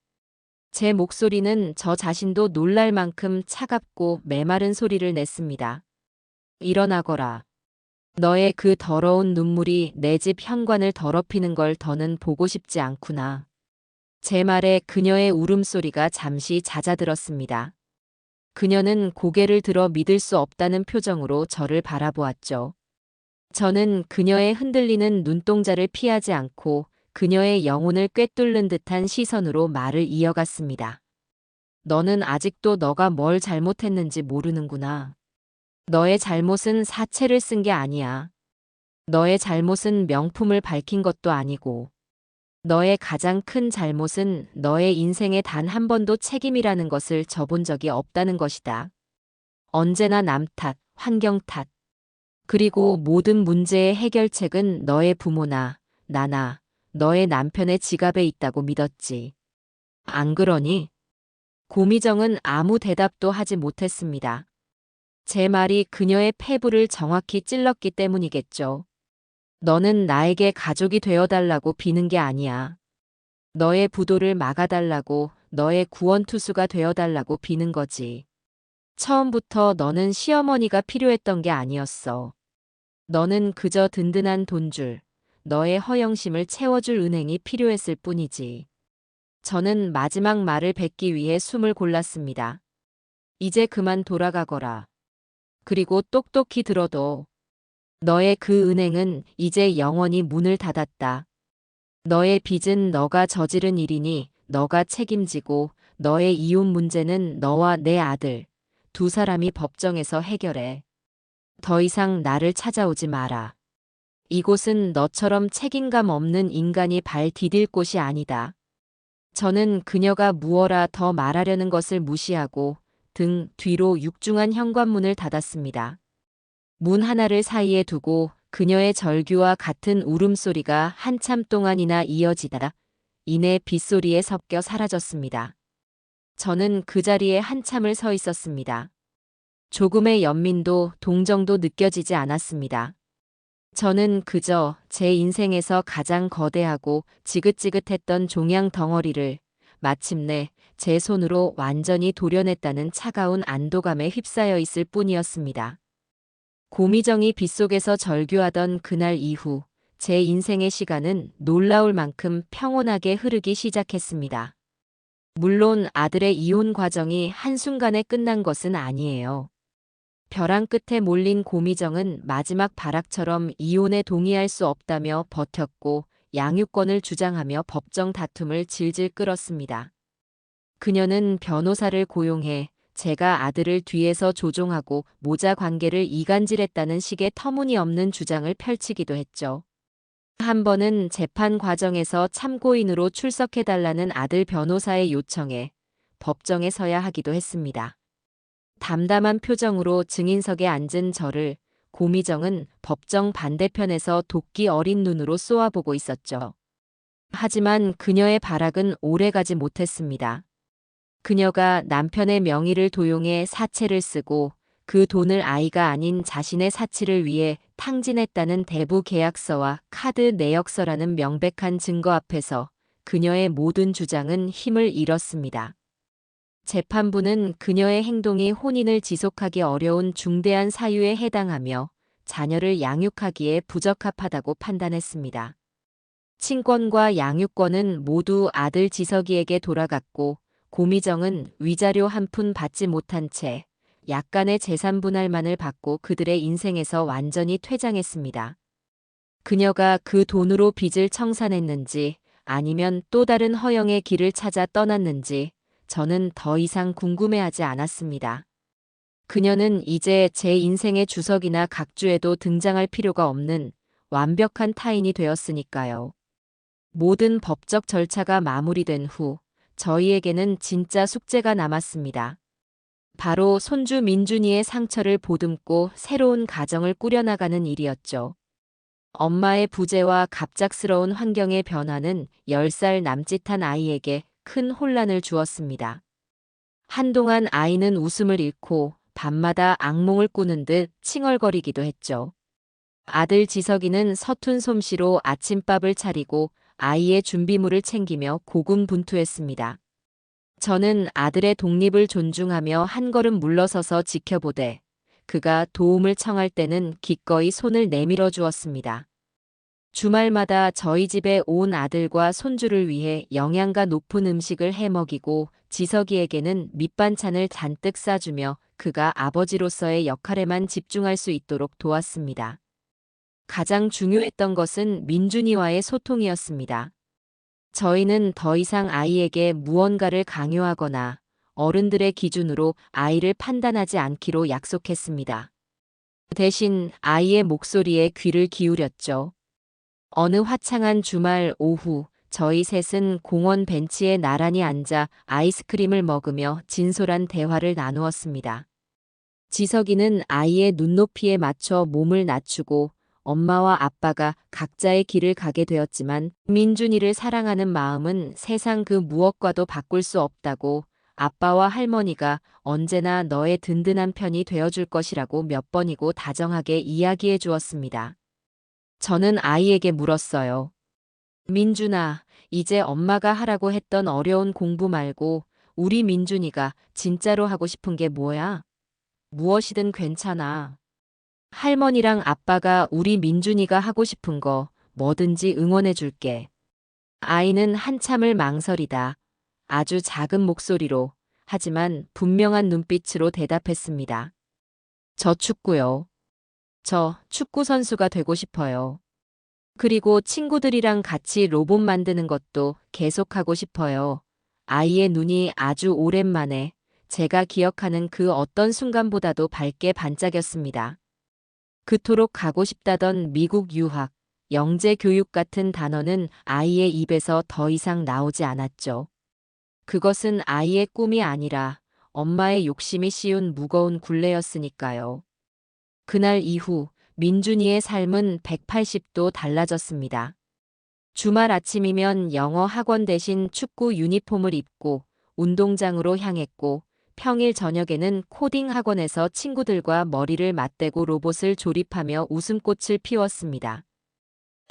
제 목소리는 저 자신도 놀랄 만큼 차갑고 메마른 소리를 냈습니다. 일어나거라. 너의 그 더러운 눈물이 내 집 현관을 더럽히는 걸 더는 보고 싶지 않구나. 제 말에 그녀의 울음소리가 잠시 잦아들었습니다. 그녀는 고개를 들어 믿을 수 없다는 표정으로 저를 바라보았죠. 저는 그녀의 흔들리는 눈동자를 피하지 않고 그녀의 영혼을 꿰뚫는 듯한 시선으로 말을 이어갔습니다. 너는 아직도 너가 뭘 잘못했는지 모르는구나. 너의 잘못은 사채를 쓴 게 아니야. 너의 잘못은 명품을 밝힌 것도 아니고. 너의 가장 큰 잘못은 너의 인생에 단 한 번도 책임이라는 것을 져본 적이 없다는 것이다. 언제나 남 탓, 환경 탓. 그리고 모든 문제의 해결책은 너의 부모나 나나 너의 남편의 지갑에 있다고 믿었지. 안 그러니? 고미정은 아무 대답도 하지 못했습니다. 제 말이 그녀의 폐부를 정확히 찔렀기 때문이겠죠. 너는 나에게 가족이 되어달라고 비는 게 아니야. 너의 부도를 막아달라고, 너의 구원투수가 되어달라고 비는 거지. 처음부터 너는 시어머니가 필요했던 게 아니었어. 너는 그저 든든한 돈줄, 너의 허영심을 채워줄 은행이 필요했을 뿐이지. 저는 마지막 말을 뱉기 위해 숨을 골랐습니다. 이제 그만 돌아가거라. 그리고 똑똑히 들어도 너의 그 은행은 이제 영원히 문을 닫았다. 너의 빚은 너가 저지른 일이니 너가 책임지고 너의 이혼 문제는 너와 내 아들, 두 사람이 법정에서 해결해. 더 이상 나를 찾아오지 마라. 이곳은 너처럼 책임감 없는 인간이 발 디딜 곳이 아니다. 저는 그녀가 무어라 더 말하려는 것을 무시하고 등 뒤로 육중한 현관문을 닫았습니다. 문 하나를 사이에 두고 그녀의 절규와 같은 울음소리가 한참 동안이나 이어지다가 이내 빗소리에 섞여 사라졌습니다. 저는 그 자리에 한참을 서 있었습니다. 조금의 연민도 동정도 느껴지지 않았습니다. 저는 그저 제 인생에서 가장 거대하고 지긋지긋했던 종양 덩어리를 마침내 제 손으로 완전히 도려냈다는 차가운 안도감에 휩싸여 있을 뿐이었습니다. 고미정이 빗속에서 절규하던 그날 이후 제 인생의 시간은 놀라울 만큼 평온하게 흐르기 시작했습니다. 물론 아들의 이혼 과정이 한순간에 끝난 것은 아니에요. 벼랑 끝에 몰린 고미정은 마지막 발악처럼 이혼에 동의할 수 없다며 버텼고 양육권을 주장하며 법정 다툼을 질질 끌었습니다. 그녀는 변호사를 고용해 제가 아들을 뒤에서 조종하고 모자 관계를 이간질했다는 식의 터무니없는 주장을 펼치기도 했죠. 한 번은 재판 과정에서 참고인으로 출석해달라는 아들 변호사의 요청에 법정에 서야 하기도 했습니다. 담담한 표정으로 증인석에 앉은 저를 고미정은 법정 반대편에서 도끼 어린 눈으로 쏘아보고 있었죠. 하지만 그녀의 발악은 오래가지 못했습니다. 그녀가 남편의 명의를 도용해 사채를 쓰고 그 돈을 아이가 아닌 자신의 사치를 위해 탕진했다는 대부 계약서와 카드 내역서라는 명백한 증거 앞에서 그녀의 모든 주장은 힘을 잃었습니다. 재판부는 그녀의 행동이 혼인을 지속하기 어려운 중대한 사유에 해당하며 자녀를 양육하기에 부적합하다고 판단했습니다. 친권과 양육권은 모두 아들 지석이에게 돌아갔고 고미정은 위자료 한 푼 받지 못한 채 약간의 재산 분할만을 받고 그들의 인생에서 완전히 퇴장했습니다. 그녀가 그 돈으로 빚을 청산했는지 아니면 또 다른 허영의 길을 찾아 떠났는지 저는 더 이상 궁금해하지 않았습니다. 그녀는 이제 제 인생의 주석이나 각주에도 등장할 필요가 없는 완벽한 타인이 되었으니까요. 모든 법적 절차가 마무리된 후 저희에게는 진짜 숙제가 남았습니다. 바로 손주 민준이의 상처를 보듬고 새로운 가정을 꾸려나가는 일이었죠. 엄마의 부재와 갑작스러운 환경의 변화는 10살 남짓한 아이에게 큰 혼란을 주었습니다. 한동안 아이는 웃음을 잃고 밤마다 악몽을 꾸는 듯 칭얼거리기도 했죠. 아들 지석이는 서툰 솜씨로 아침밥을 차리고 아이의 준비물을 챙기며 고군분투했습니다. 저는 아들의 독립을 존중하며 한 걸음 물러서서 지켜보되 그가 도움을 청할 때는 기꺼이 손을 내밀어 주었습니다. 주말마다 저희 집에 온 아들과 손주를 위해 영양가 높은 음식을 해먹이고 지석이에게는 밑반찬을 잔뜩 싸주며 그가 아버지로서의 역할에만 집중할 수 있도록 도왔습니다. 가장 중요했던 것은 민준이와의 소통이었습니다. 저희는 더 이상 아이에게 무언가를 강요하거나 어른들의 기준으로 아이를 판단하지 않기로 약속했습니다. 대신 아이의 목소리에 귀를 기울였죠. 어느 화창한 주말 오후 저희 셋은 공원 벤치에 나란히 앉아 아이스크림을 먹으며 진솔한 대화를 나누었습니다. 지석이는 아이의 눈높이에 맞춰 몸을 낮추고 엄마와 아빠가 각자의 길을 가게 되었지만 민준이를 사랑하는 마음은 세상 그 무엇과도 바꿀 수 없다고 아빠와 할머니가 언제나 너의 든든한 편이 되어줄 것이라고 몇 번이고 다정하게 이야기해 주었습니다. 저는 아이에게 물었어요. 민준아, 이제 엄마가 하라고 했던 어려운 공부 말고 우리 민준이가 진짜로 하고 싶은 게 뭐야? 무엇이든 괜찮아. 할머니랑 아빠가 우리 민준이가 하고 싶은 거 뭐든지 응원해 줄게. 아이는 한참을 망설이다. 아주 작은 목소리로, 하지만 분명한 눈빛으로 대답했습니다. 저 축구요. 저 축구 선수가 되고 싶어요. 그리고 친구들이랑 같이 로봇 만드는 것도 계속하고 싶어요. 아이의 눈이 아주 오랜만에 제가 기억하는 그 어떤 순간보다도 밝게 반짝였습니다. 그토록 가고 싶다던 미국 유학, 영재 교육 같은 단어는 아이의 입에서 더 이상 나오지 않았죠. 그것은 아이의 꿈이 아니라 엄마의 욕심이 씌운 무거운 굴레였으니까요. 그날 이후 민준이의 삶은 180도 달라졌습니다. 주말 아침이면 영어 학원 대신 축구 유니폼을 입고 운동장으로 향했고 평일 저녁에는 코딩 학원에서 친구들과 머리를 맞대고 로봇을 조립하며 웃음꽃을 피웠습니다.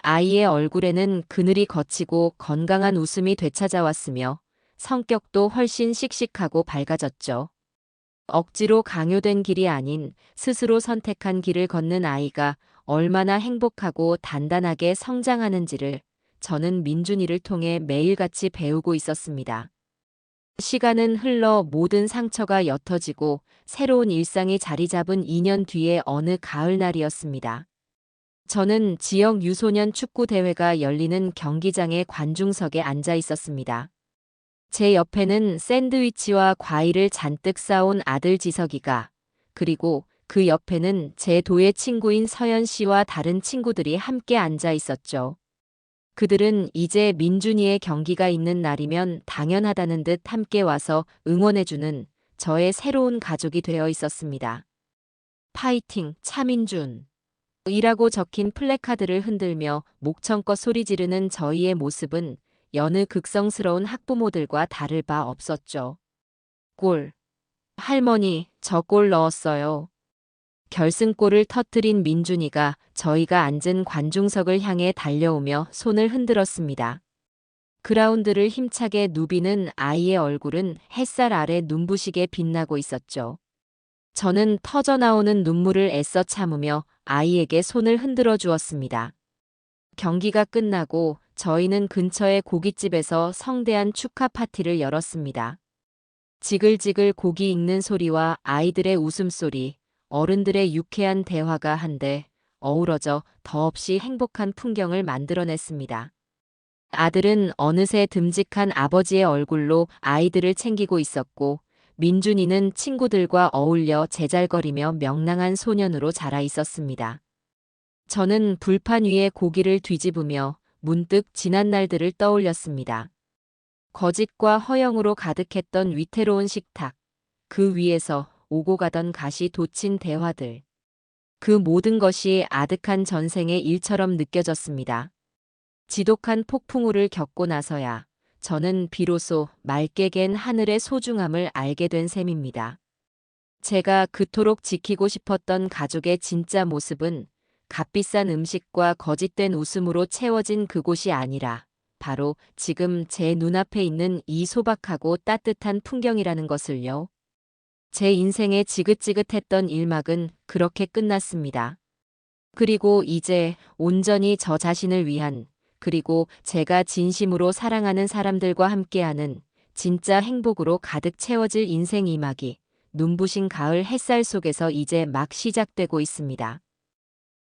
아이의 얼굴에는 그늘이 걷히고 건강한 웃음이 되찾아왔으며 성격도 훨씬 씩씩하고 밝아졌죠. 억지로 강요된 길이 아닌 스스로 선택한 길을 걷는 아이가 얼마나 행복하고 단단하게 성장하는지를 저는 민준이를 통해 매일같이 배우고 있었습니다. 시간은 흘러 모든 상처가 옅어지고 새로운 일상이 자리 잡은 2년 뒤의 어느 가을날이었습니다. 저는 지역 유소년 축구 대회가 열리는 경기장의 관중석에 앉아 있었습니다. 제 옆에는 샌드위치와 과일을 잔뜩 싸온 아들 지석이가, 그리고 그 옆에는 제 도의 친구인 서연 씨와 다른 친구들이 함께 앉아 있었죠. 그들은 이제 민준이의 경기가 있는 날이면 당연하다는 듯 함께 와서 응원해주는 저의 새로운 가족이 되어 있었습니다. 파이팅, 차민준. 이라고 적힌 플래카드를 흔들며 목청껏 소리 지르는 저희의 모습은 여느 극성스러운 학부모들과 다를 바 없었죠. 골. 할머니, 저 골 넣었어요. 결승골을 터뜨린 민준이가 저희가 앉은 관중석을 향해 달려오며 손을 흔들었습니다. 그라운드를 힘차게 누비는 아이의 얼굴은 햇살 아래 눈부시게 빛나고 있었죠. 저는 터져나오는 눈물을 애써 참으며 아이에게 손을 흔들어 주었습니다. 경기가 끝나고 저희는 근처의 고깃집에서 성대한 축하 파티를 열었습니다. 지글지글 고기 익는 소리와 아이들의 웃음소리, 어른들의 유쾌한 대화가 한데 어우러져 더없이 행복한 풍경을 만들어냈습니다. 아들은 어느새 듬직한 아버지의 얼굴로 아이들을 챙기고 있었고, 민준이는 친구들과 어울려 제잘거리며 명랑한 소년으로 자라 있었습니다. 저는 불판 위에 고기를 뒤집으며 문득 지난 날들을 떠올렸습니다. 거짓과 허영으로 가득했던 위태로운 식탁, 그 위에서 오고 가던 가시 돋친 대화들. 그 모든 것이 아득한 전생의 일처럼 느껴졌습니다. 지독한 폭풍우를 겪고 나서야 저는 비로소 맑게 갠 하늘의 소중함을 알게 된 셈입니다. 제가 그토록 지키고 싶었던 가족의 진짜 모습은 값비싼 음식과 거짓된 웃음으로 채워진 그곳이 아니라 바로 지금 제 눈앞에 있는 이 소박하고 따뜻한 풍경이라는 것을요. 제 인생의 지긋지긋했던 일막은 그렇게 끝났습니다. 그리고 이제 온전히 저 자신을 위한, 그리고 제가 진심으로 사랑하는 사람들과 함께하는 진짜 행복으로 가득 채워질 인생 이막이 눈부신 가을 햇살 속에서 이제 막 시작되고 있습니다.